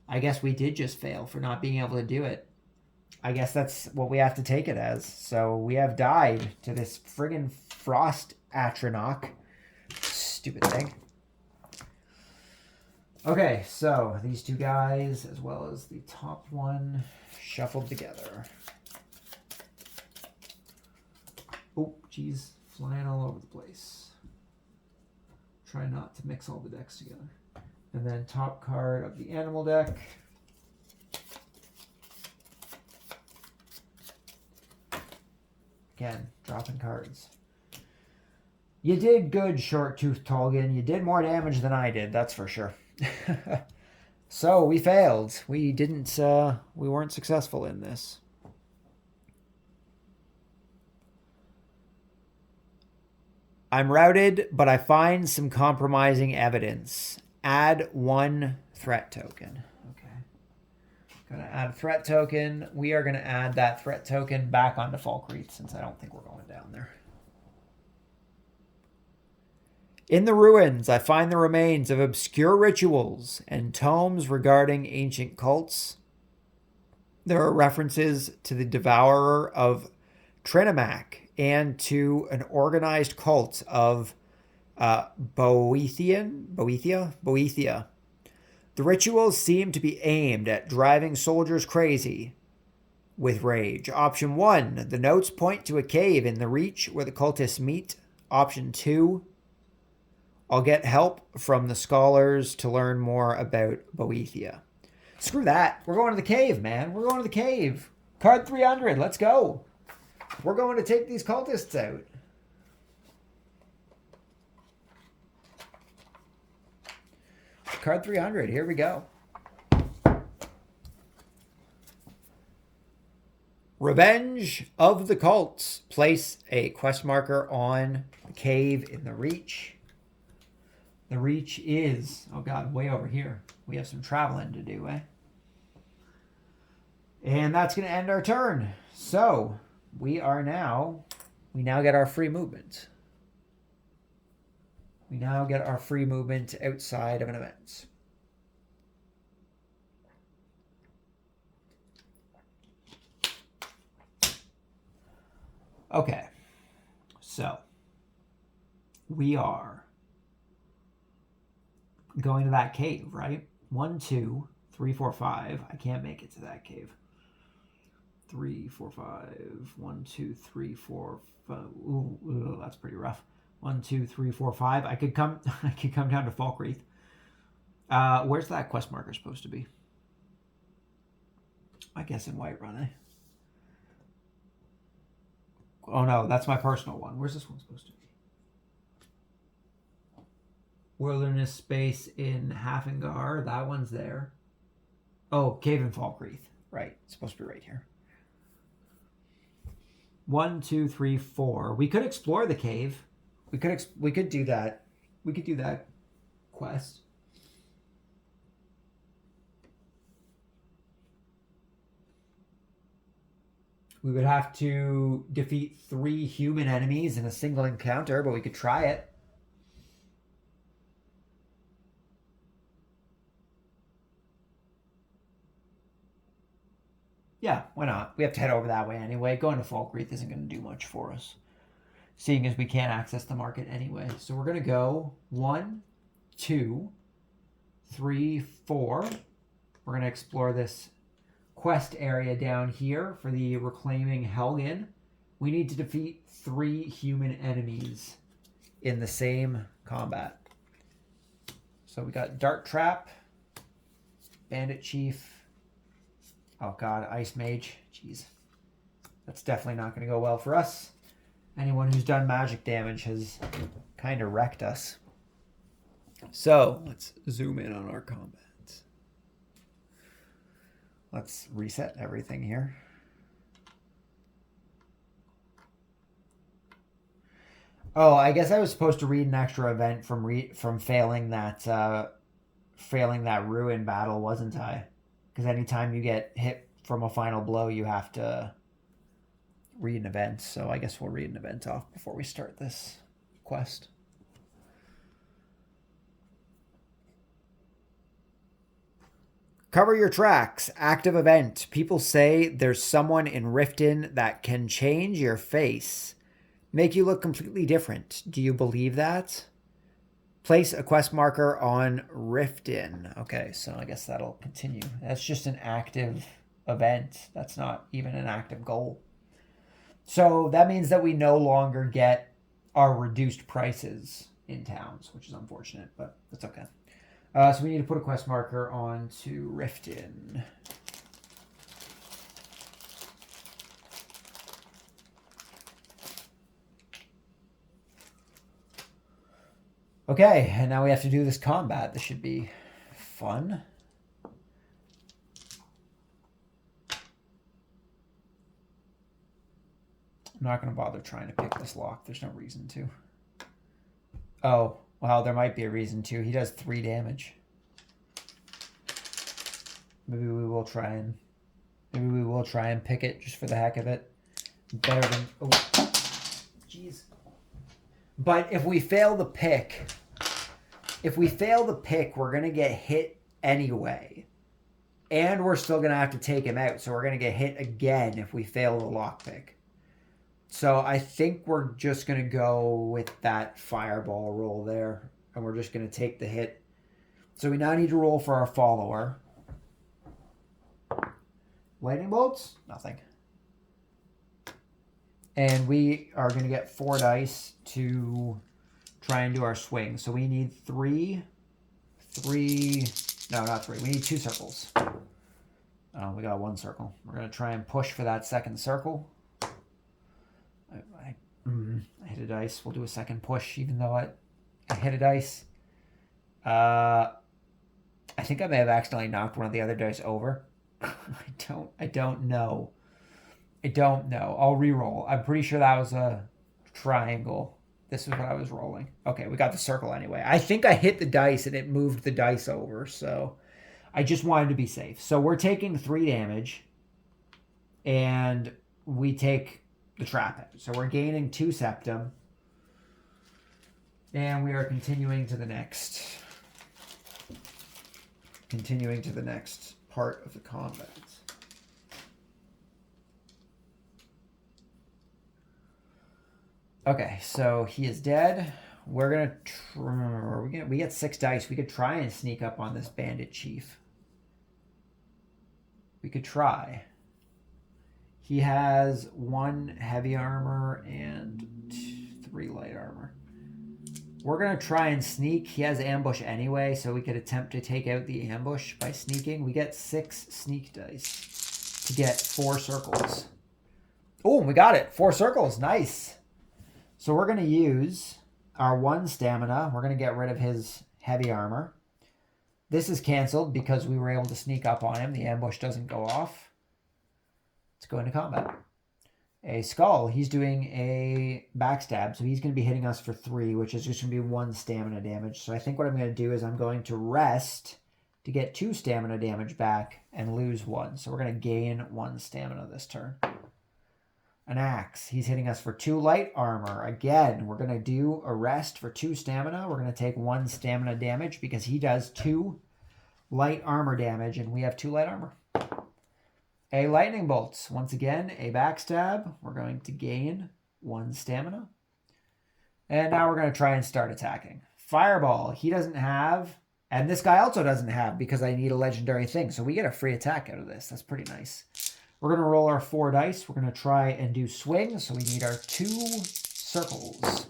I guess we did just fail for not being able to do it. I guess that's what we have to take it as. So we have died to this friggin' frost atronach. Stupid thing. Okay, so these 2 guys, as well as the top one, shuffled together. Oh, geez. Flying all over the place. Try not to mix all the decks together. And then top card of the animal deck. Again, dropping cards. You did good, Short-Toothed Tolgan. You did more damage than I did, that's for sure. So, we failed. We weren't successful in this. I'm routed, but I find some compromising evidence. Add 1 threat token. Okay. Gonna add a threat token. We are gonna add that threat token back onto Falkreath, since I don't think we're going down there. In the ruins, I find the remains of obscure rituals and tomes regarding ancient cults. There are references to the Devourer of Trinimac and to an organized cult of Boethia. The rituals seem to be aimed at driving soldiers crazy with rage. Option 1, the notes point to a cave in the Reach where the cultists meet. Option 2, I'll get help from the scholars to learn more about Boethia. Screw that. We're going to the cave, man. We're going to the cave. Card 300. Let's go. We're going to take these cultists out. Card 300. Here we go. Revenge of the Cults. Place a quest marker on the cave in the Reach. The Reach is, oh god, way over here. We have some traveling to do, eh? And that's going to end our turn. So, we now get our free movement. We now get our free movement outside of an event. Okay. So, we are going to that cave, right? 1, 2, 3, 4, 5. I can't make it to that cave. 3, 4, 5. 1, 2, 3, 4, 5. Ooh, that's pretty rough. 1, 2, 3, 4, 5. I could come down to Falkreath. Where's that quest marker supposed to be? I guess in Whiterun, eh? Oh no, that's my personal one. Where's this one supposed to be? Wilderness space in Hafengar. That one's there. Oh, cave in Falkreath. Right. It's supposed to be right here. 1, 2, 3, 4. We could explore the cave. We could do that. We could do that quest. We would have to defeat 3 human enemies in a single encounter, but we could try it. Yeah, why not? We have to head over that way anyway. Going to Falkreath isn't going to do much for us, seeing as we can't access the market anyway. So we're going to go 1, 2, 3, 4. We're going to explore this quest area down here for the Reclaiming Helgen. We need to defeat 3 human enemies in the same combat. So we got Dart Trap, Bandit Chief. Oh god, Ice Mage. Jeez. That's definitely not going to go well for us. Anyone who's done magic damage has kind of wrecked us. So let's zoom in on our combat. Let's reset everything here. Oh, I guess I was supposed to read an extra event from failing that ruin battle, wasn't I? Because anytime you get hit from a final blow, you have to read an event. So I guess we'll read an event off before we start this quest. Cover your tracks. Active event. People say there's someone in Riften that can change your face. Make you look completely different. Do you believe that? Place a quest marker on Riften. Okay, so I guess that'll continue. That's just an active event. That's not even an active goal. So that means that we no longer get our reduced prices in towns, which is unfortunate, but that's okay. So we need to put a quest marker onto Riften. Okay, and now we have to do this combat. This should be fun. I'm not going to bother trying to pick this lock. There's no reason to. Oh, well, there might be a reason to. He does 3 damage. Maybe we will try and pick it just for the heck of it. Better than... Oh, jeez. But if we fail the pick, we're going to get hit anyway. And we're still going to have to take him out. So we're going to get hit again if we fail the lockpick. So I think we're just going to go with that fireball roll there. And we're just going to take the hit. So we now need to roll for our follower. Lightning bolts? Nothing. And we are going to get 4 dice to try and do our swing. So we need 3. No, not 3. We need 2 circles. We got 1 circle. We're going to try and push for that second circle. I hit a dice. We'll do a second push, even though I hit a dice. I think I may have accidentally knocked one of the other dice over. I don't know. I'll re-roll. I'm pretty sure that was a triangle. This is what I was rolling. Okay, we got the circle anyway. I think I hit the dice and it moved the dice over, so I just wanted to be safe. So we're taking 3 damage, and we take the trap out. So we're gaining 2 septum, and we are continuing to the next part of the combat. Okay, so he is dead. We're gonna we get 6 dice. We could try and sneak up on this bandit chief. We could try. He has 1 heavy armor and 3 light armor. We're gonna try and sneak. He has ambush anyway, so we could attempt to take out the ambush by sneaking. We get 6 sneak dice to get 4 circles. Oh, we got it. 4 circles. Nice. So we're going to use our 1 stamina. We're going to get rid of his heavy armor. This is canceled because we were able to sneak up on him. The ambush doesn't go off. Let's go into combat. A skull. He's doing a backstab, so he's going to be hitting us for 3, which is just going to be 1 stamina damage. So I think what I'm going to do is I'm going to rest to get 2 stamina damage back and lose 1. So we're going to gain 1 stamina this turn. An axe. He's hitting us for 2 light armor. Again, we're going to do a rest for 2 stamina. We're going to take 1 stamina damage because he does 2 light armor damage, and we have 2 light armor. A lightning bolt. Once again, a backstab. We're going to gain 1 stamina. And now we're going to try and start attacking. Fireball. He doesn't have, and this guy also doesn't have because I need a legendary thing. So we get a free attack out of this. That's pretty nice. We're going to roll our 4 dice. We're going to try and do swing. So we need our 2 circles,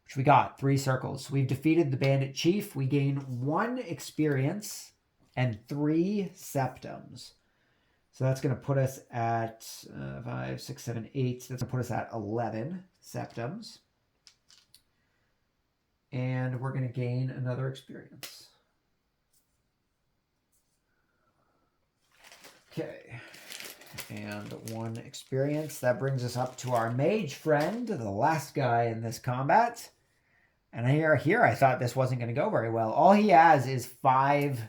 which we got 3 circles. We've defeated the bandit chief. We gain 1 experience and 3 septums. So that's going to put us at 5, 6, 7, 8. That's going to put us at 11 septums. And we're going to gain another experience. Okay. And 1 experience. That brings us up to our mage friend, the last guy in this combat. And here I thought this wasn't going to go very well. All he has is 5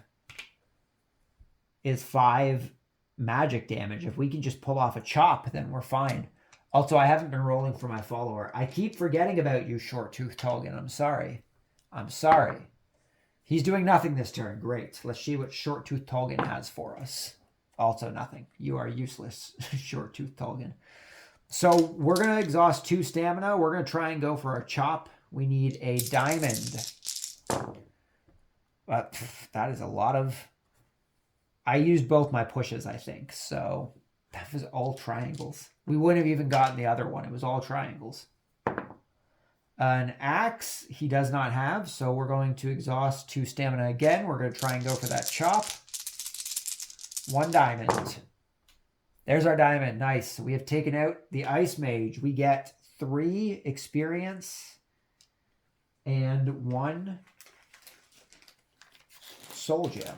magic damage. If we can just pull off a chop, then we're fine. Also, I haven't been rolling for my follower. I keep forgetting about you, Short-Toothed Tulgan. I'm sorry. I'm sorry. He's doing nothing this turn. Great. Let's see what Short-Toothed Tulgan has for us. Also nothing. You are useless, Short-Toothed Tulgan. So we're going to exhaust 2 stamina. We're going to try and go for a chop. We need a diamond. But that is a lot of... I used both my pushes, I think. So that was all triangles. We wouldn't have even gotten the other one. It was all triangles. An axe he does not have. So we're going to exhaust 2 stamina again. We're going to try and go for that chop. 1 diamond. There's our diamond. Nice. We have taken out the ice mage. We get 3 experience and 1 soul gem.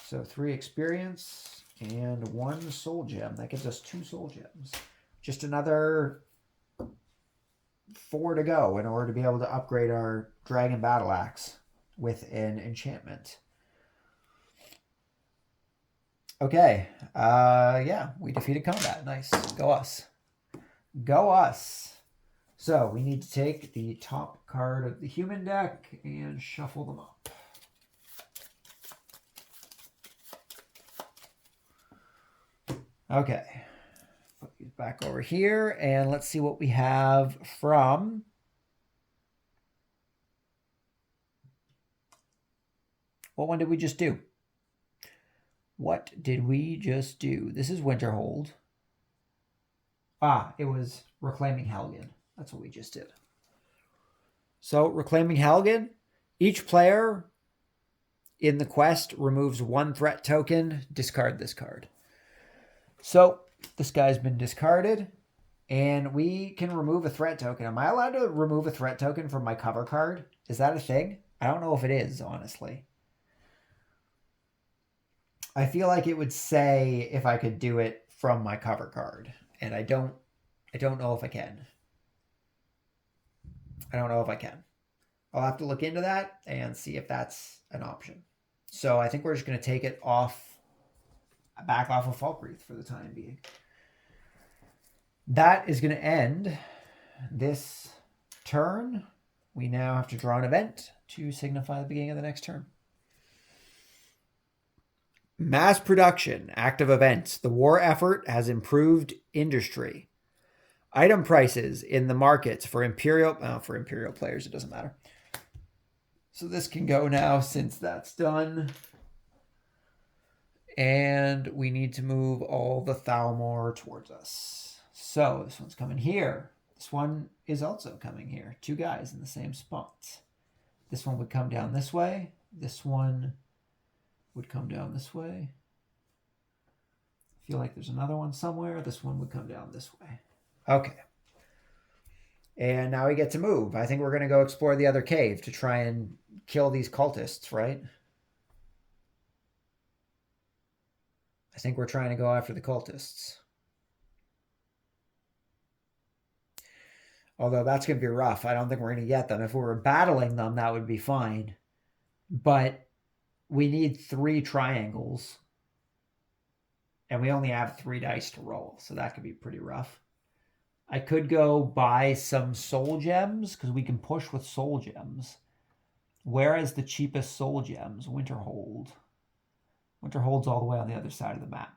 So 3 experience and 1 soul gem. That gives us 2 soul gems. Just another 4 to go in order to be able to upgrade our dragon battle axe with an enchantment. Okay. Yeah, we defeated combat. Nice. Go us. Go us. So we need to take the top card of the human deck and shuffle them up. Okay. Put these back over here and let's see what we have from... What one did we just do? What did we just do? This is Winterhold. Ah, it was Reclaiming Helgen. That's what we just did. So, Reclaiming Helgen, each player in the quest removes 1 threat token. Discard this card. So, this guy's been discarded, and we can remove a threat token. Am I allowed to remove a threat token from my cover card? Is that a thing? I don't know if it is, honestly. I feel like it would say if I could do it from my cover card, and I don't know if I can. I don't know if I can. I'll have to look into that and see if that's an option. So I think we're just going to take it off, back off of Falkreath for the time being. That is going to end this turn. We now have to draw an event to signify the beginning of the next turn. Mass production, active events. The war effort has improved industry. Item prices in the markets for Imperial players, it doesn't matter. So this can go now since that's done. And we need to move all the Thalmor towards us. So this one's coming here. This one is also coming here. 2 guys in the same spot. This one would come down this way. This one would come down this way. I feel like there's another one somewhere. This one would come down this way. Okay. And now we get to move. I think we're going to go explore the other cave to try and kill these cultists, right? I think we're trying to go after the cultists. Although that's going to be rough. I don't think we're going to get them. If we were battling them, that would be fine. But we need 3 triangles. And we only have 3 dice to roll. So that could be pretty rough. I could go buy some soul gems because we can push with soul gems. Where is the cheapest soul gems? Winterhold. Winterhold's all the way on the other side of the map.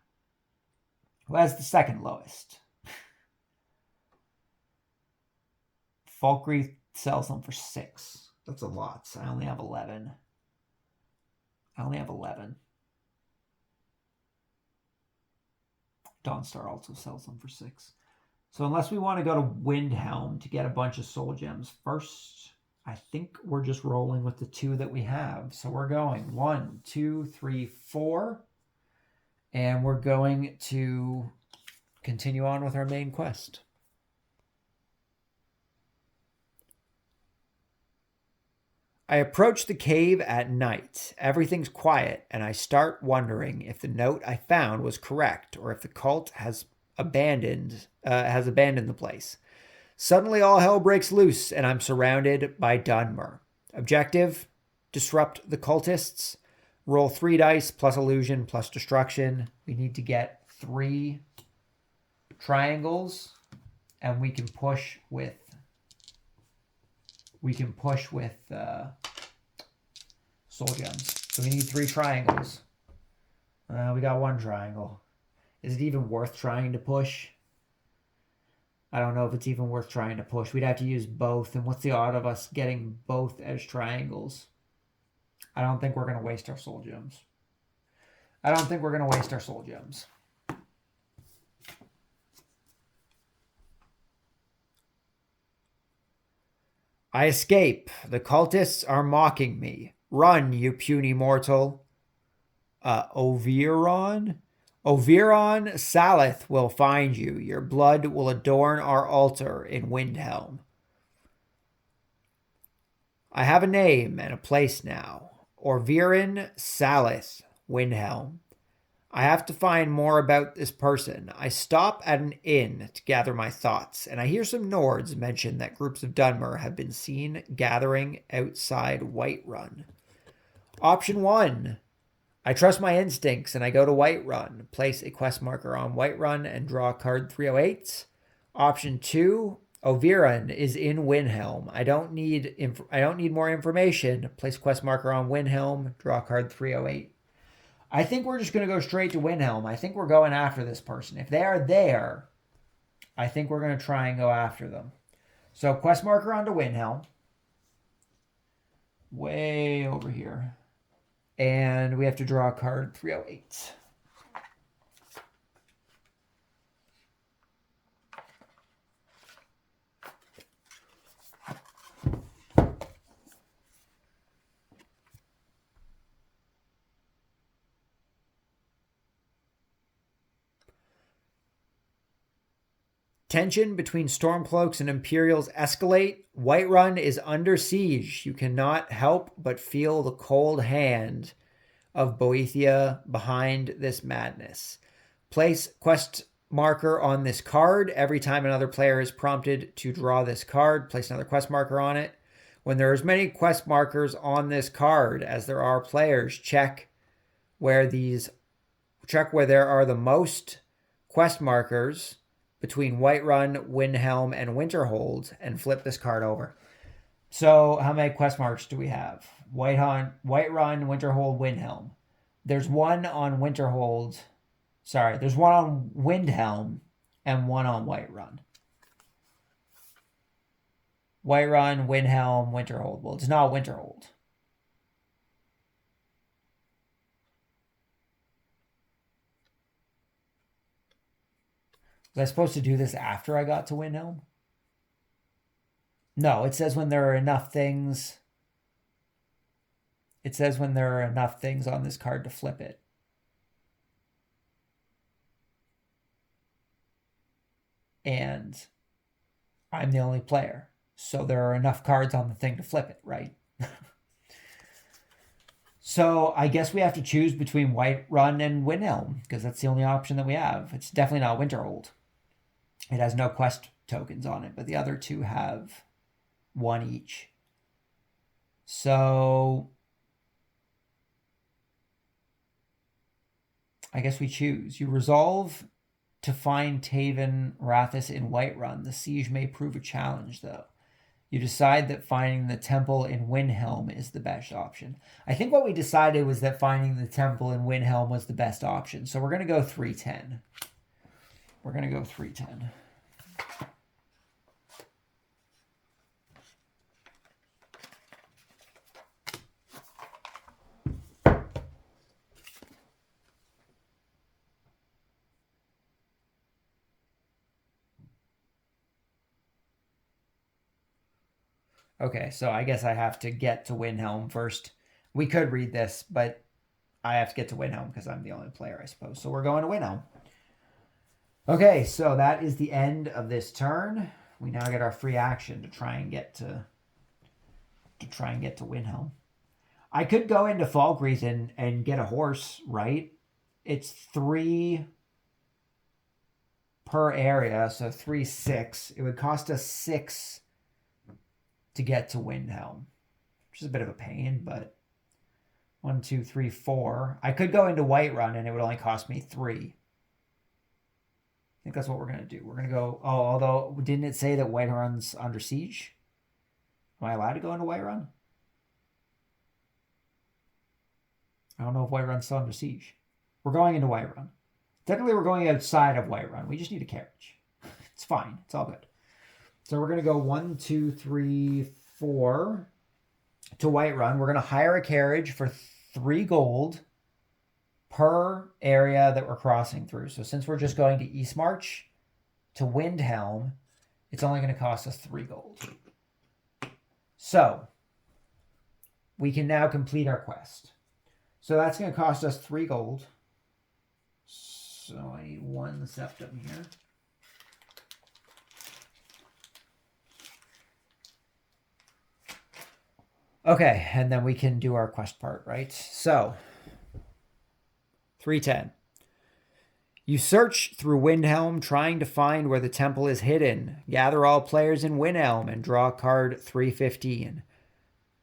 Who has the second lowest? Falkreath sells them for 6. That's a lot. I only have 11. Dawnstar also sells them for 6. So unless we want to go to Windhelm to get a bunch of soul gems first, I think we're just rolling with the 2 that we have. So we're going 1, 2, 3, 4. And we're going to continue on with our main quest. I approach the cave at night. Everything's quiet, and I start wondering if the note I found was correct or if the cult has abandoned the place. Suddenly all hell breaks loose and I'm surrounded by Dunmer. Objective: disrupt the cultists. Roll 3 dice plus illusion plus destruction. We need to get 3 triangles and we can push with soul gems. So we need 3 triangles. We got 1 triangle. Is it even worth trying to push? I don't know if it's even worth trying to push. We'd have to use both. And what's the odds of us getting both as triangles? I don't think we're going to waste our soul gems. I escape. The cultists are mocking me. Run, you puny mortal. Oviron Salith will find you. Your blood will adorn our altar in Windhelm. I have a name and a place now. Oviron Salith, Windhelm. I have to find more about this person. I stop at an inn to gather my thoughts, and I hear some Nords mention that groups of Dunmer have been seen gathering outside Whiterun. Option 1. I trust my instincts and I go to Whiterun. Place a quest marker on Whiterun and draw card 308. Option 2. Oviron is in Windhelm. I don't need more information. Place quest marker on Windhelm. Draw card 308. I think we're just going to go straight to Windhelm. I think we're going after this person. If they are there, I think we're going to try and go after them. So quest marker onto Windhelm. Way over here. And we have to draw card 308. Tension between Stormcloaks and Imperials escalate. Whiterun is under siege. You cannot help but feel the cold hand of Boethia behind this madness. Place quest marker on this card. Every time another player is prompted to draw this card, place another quest marker on it. When there are as many quest markers on this card as there are players, check where there are the most quest markers between Whiterun, Windhelm, and Winterhold, and flip this card over. So how many quest marks do we have? Whiterun, Winterhold, Windhelm. There's one on Winterhold. Sorry, there's one on Windhelm and one on Whiterun. Whiterun, Windhelm, Winterhold. Well, it's not Winterhold. Was I supposed to do this after I got to Windhelm? No, it says when there are enough things. It says when there are enough things on this card to flip it. And I'm the only player. So there are enough cards on the thing to flip it, right? So I guess we have to choose between Whiterun and Windhelm, because that's the only option that we have. It's definitely not Winterhold. It has no quest tokens on it, but the other two have one each. So I guess we choose. You resolve to find Taven Rathis in Whiterun. The siege may prove a challenge, though. You decide that finding the temple in Windhelm is the best option. I think what we decided was that finding the temple in Windhelm was the best option. So we're going to go 310. We're going to go 310. Okay, so I guess I have to get to Windhelm first. We could read this, but I have to get to Windhelm because I'm the only player, I suppose. So we're going to Windhelm. Okay, so that is the end of this turn. We now get our free action to try and get to Windhelm. I could go into Falkreath and get a horse, right? It's 3 per area, so 3, 6. It would cost us 6 to get to Windhelm, which is a bit of a pain, but 1, 2, 3, 4. I could go into Whiterun and it would only cost me 3. I think that's what we're going to do. We're going to go, although didn't it say that Whiterun's under siege? Am I allowed to go into Whiterun? I don't know if Whiterun's still under siege. We're going into Whiterun. Technically, we're going outside of Whiterun. We just need a carriage. It's fine. It's all good. So we're going to go 1, 2, 3, 4 to Whiterun. We're going to hire a carriage for 3 gold per area that we're crossing through. So since we're just going to Eastmarch to Windhelm, it's only going to cost us 3 gold. So we can now complete our quest. So that's going to cost us 3 gold. So I need 1 septum here. Okay, and then we can do our quest part, right? So, 310. You search through Windhelm, trying to find where the temple is hidden. Gather all players in Windhelm and draw card 315.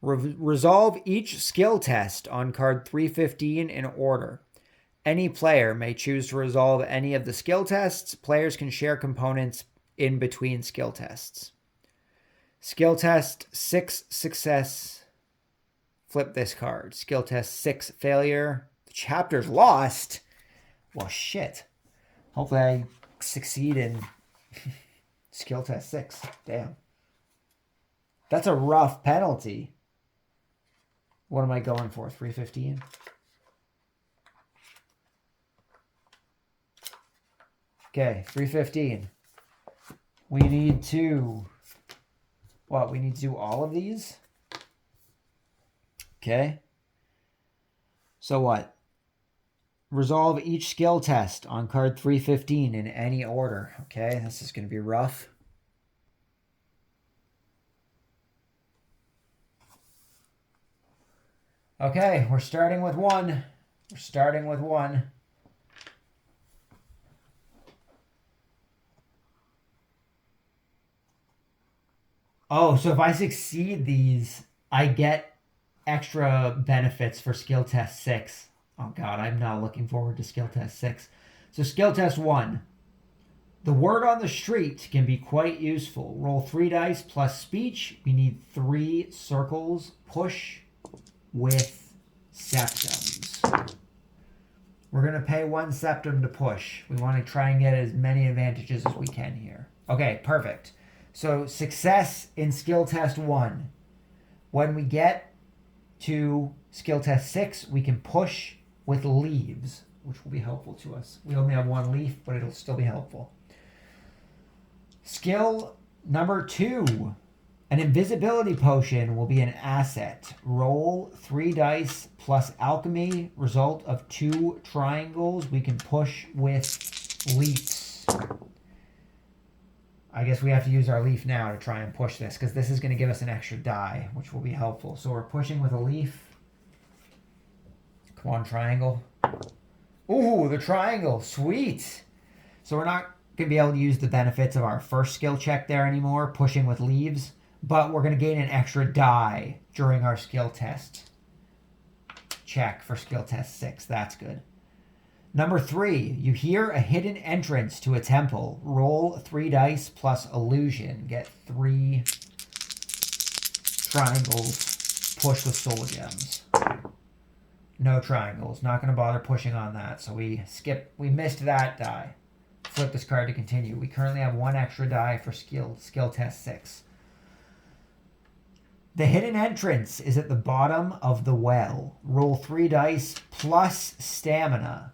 Resolve each skill test on card 315 in order. Any player may choose to resolve any of the skill tests. Players can share components in between skill tests. Skill test 6 success. Flip this card. Skill test 6 failure. The chapter's lost. Well, shit. Hopefully I succeed in skill test 6. Damn. That's a rough penalty. What am I going for? 315? Okay, 315. We need to... What? We need to do all of these? Okay. So what? Resolve each skill test on card 315 in any order. Okay, this is going to be rough. Okay, we're starting with 1. We're starting with 1. Oh, so if I succeed these, I get extra benefits for skill test 6. Oh god, I'm not looking forward to skill test 6. So skill test 1. The word on the street can be quite useful. Roll 3 dice plus speech. We need 3 circles. Push with septums. We're going to pay 1 septum to push. We want to try and get as many advantages as we can here. Okay, perfect. So success in skill test 1. When we get to skill test 6, we can push with leaves, which will be helpful to us. We only have 1 leaf, but it'll still be helpful. Skill number 2. An invisibility potion will be an asset. Roll 3 dice plus alchemy. Result of 2 triangles. We can push with leaves. I guess we have to use our leaf now to try and push this, because this is going to give us an extra die, which will be helpful. So we're pushing with a leaf. Come on, triangle. Ooh, the triangle. Sweet. So we're not going to be able to use the benefits of our first skill check there anymore, pushing with leaves. But we're going to gain an extra die during our skill test check for skill test 6. That's good. Number 3, you hear a hidden entrance to a temple. Roll 3 dice plus illusion. Get 3 triangles. Push with soul gems. No triangles. Not going to bother pushing on that. So we missed that die. Flip this card to continue. We currently have 1 extra die for skill test 6. The hidden entrance is at the bottom of the well. Roll 3 dice plus stamina.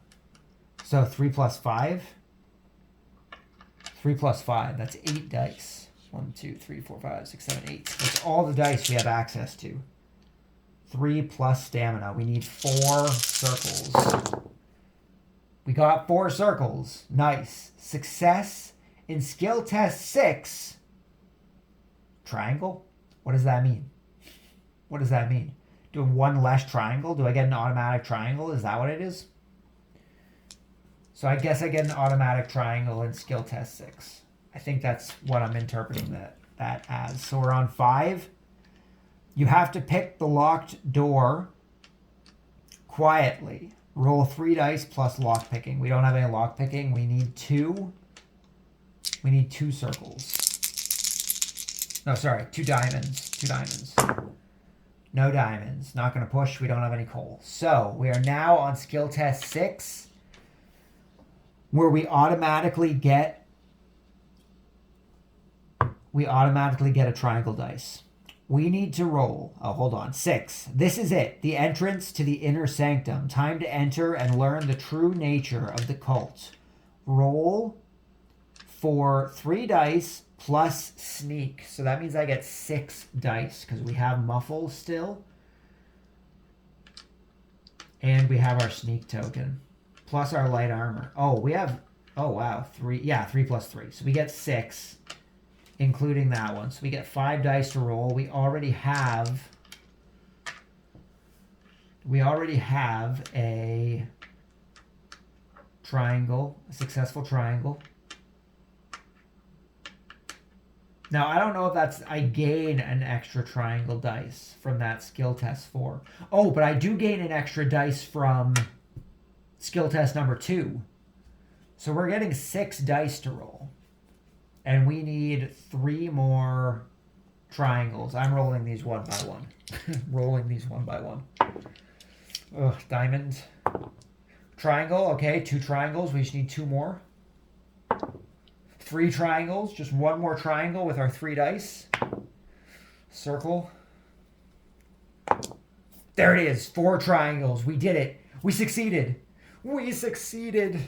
So 3 plus 5. 3 plus 5. That's 8 dice. 1, 2, 3, 4, 5, 6, 7, 8. That's all the dice we have access to. 3 plus stamina. We need 4 circles. We got 4 circles. Nice. Success in skill test 6. Triangle? What does that mean? What does that mean? Do 1 less triangle? Do I get an automatic triangle? Is that what it is? So I guess I get an automatic triangle in skill test 6. I think that's what I'm interpreting that as. So we're on 5. You have to pick the locked door quietly. Roll 3 dice plus lock picking. We don't have any lock picking. We need 2. We need 2 circles. No, sorry, 2 diamonds. 2 diamonds. No diamonds. Not going to push. We don't have any coal. So we are now on skill test 6, where we automatically get a triangle dice. We need to roll. Oh, hold on. 6. This is it. The entrance to the inner sanctum. Time to enter and learn the true nature of the cult. Roll for 3 dice plus sneak. So that means I get 6 dice because we have muffle still. And we have our sneak token. Plus our light armor. Oh, we have... Oh, wow. 3. Yeah, 3 plus 3. So we get 6, including that one. So we get 5 dice to roll. We already have a triangle, a successful triangle. Now, I don't know if I gain an extra triangle dice from that skill test 4. Oh, but I do gain an extra dice from skill test number 2. So we're getting 6 dice to roll. And we need 3 more triangles. I'm rolling these one by one. Rolling these one by one. Ugh, diamond. Triangle, okay, 2 triangles. We just need 2 more. 3 triangles, just 1 more triangle with our 3 dice. Circle. There it is, 4 triangles. We did it. We succeeded. We succeeded.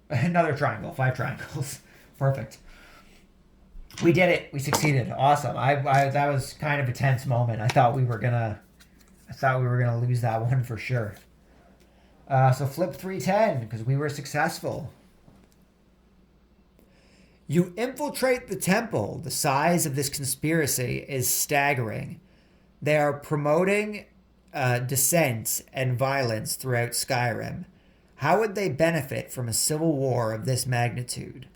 Another triangle, 5 triangles. Perfect. We did it. We succeeded. Awesome. That was kind of a tense moment. I thought we were gonna lose that one for sure. So flip 310 because we were successful. You infiltrate the temple. The size of this conspiracy is staggering. They are promoting dissent and violence throughout Skyrim. How would they benefit from a civil war of this magnitude?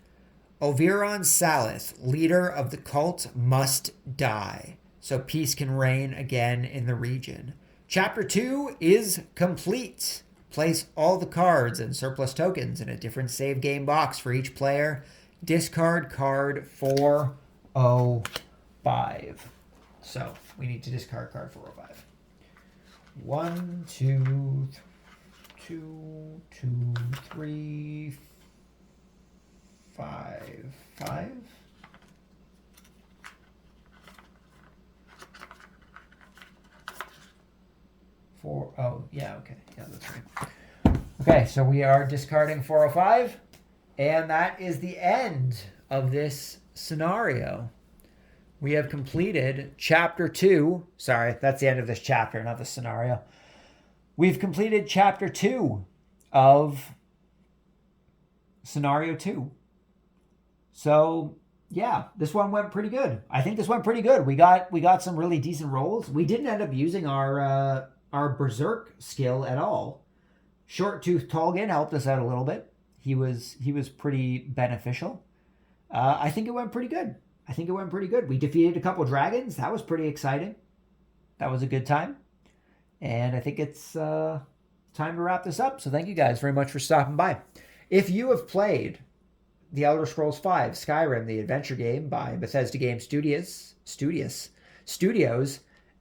Oviron Salith, leader of the cult, must die, so peace can reign again in the region. Chapter 2 is complete. Place all the cards and surplus tokens in a different save game box for each player. Discard card 405. So we need to discard card 405. 1, 2, 3, 5. Oh, yeah, okay. Yeah, that's right. Okay, so we are discarding 405. And that is the end of this scenario. We have completed chapter 2. Sorry, that's the end of this chapter, not the scenario. We've completed chapter 2 of scenario 2. So, yeah, this one went pretty good. I think this went pretty good. We got some really decent rolls. We didn't end up using our berserk skill at all. Short Tooth Tolgan helped us out a little bit. He was pretty beneficial. I think it went pretty good. We defeated a couple dragons. That was pretty exciting. That was a good time. And I think it's time to wrap this up. So thank you guys very much for stopping by. If you have played The Elder Scrolls V Skyrim The Adventure game by Bethesda Game Studios,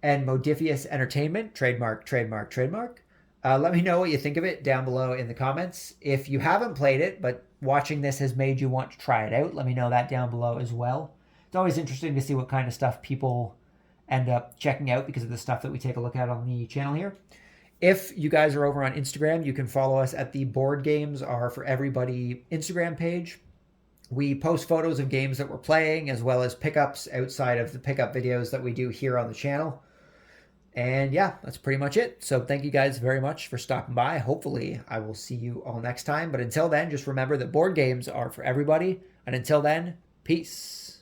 and Modifius Entertainment, trademark, let me know what you think of it down below in the comments. If you haven't played it, but watching this has made you want to try it out, let me know that down below as well. It's always interesting to see what kind of stuff people end up checking out because of the stuff that we take a look at on the channel here. If you guys are over on Instagram, you can follow us at the Board Games Are For Everybody Instagram page. We post photos of games that we're playing as well as pickups outside of the pickup videos that we do here on the channel. And yeah, that's pretty much it. So thank you guys very much for stopping by. Hopefully I will see you all next time. But until then, just remember that board games are for everybody. And until then, peace.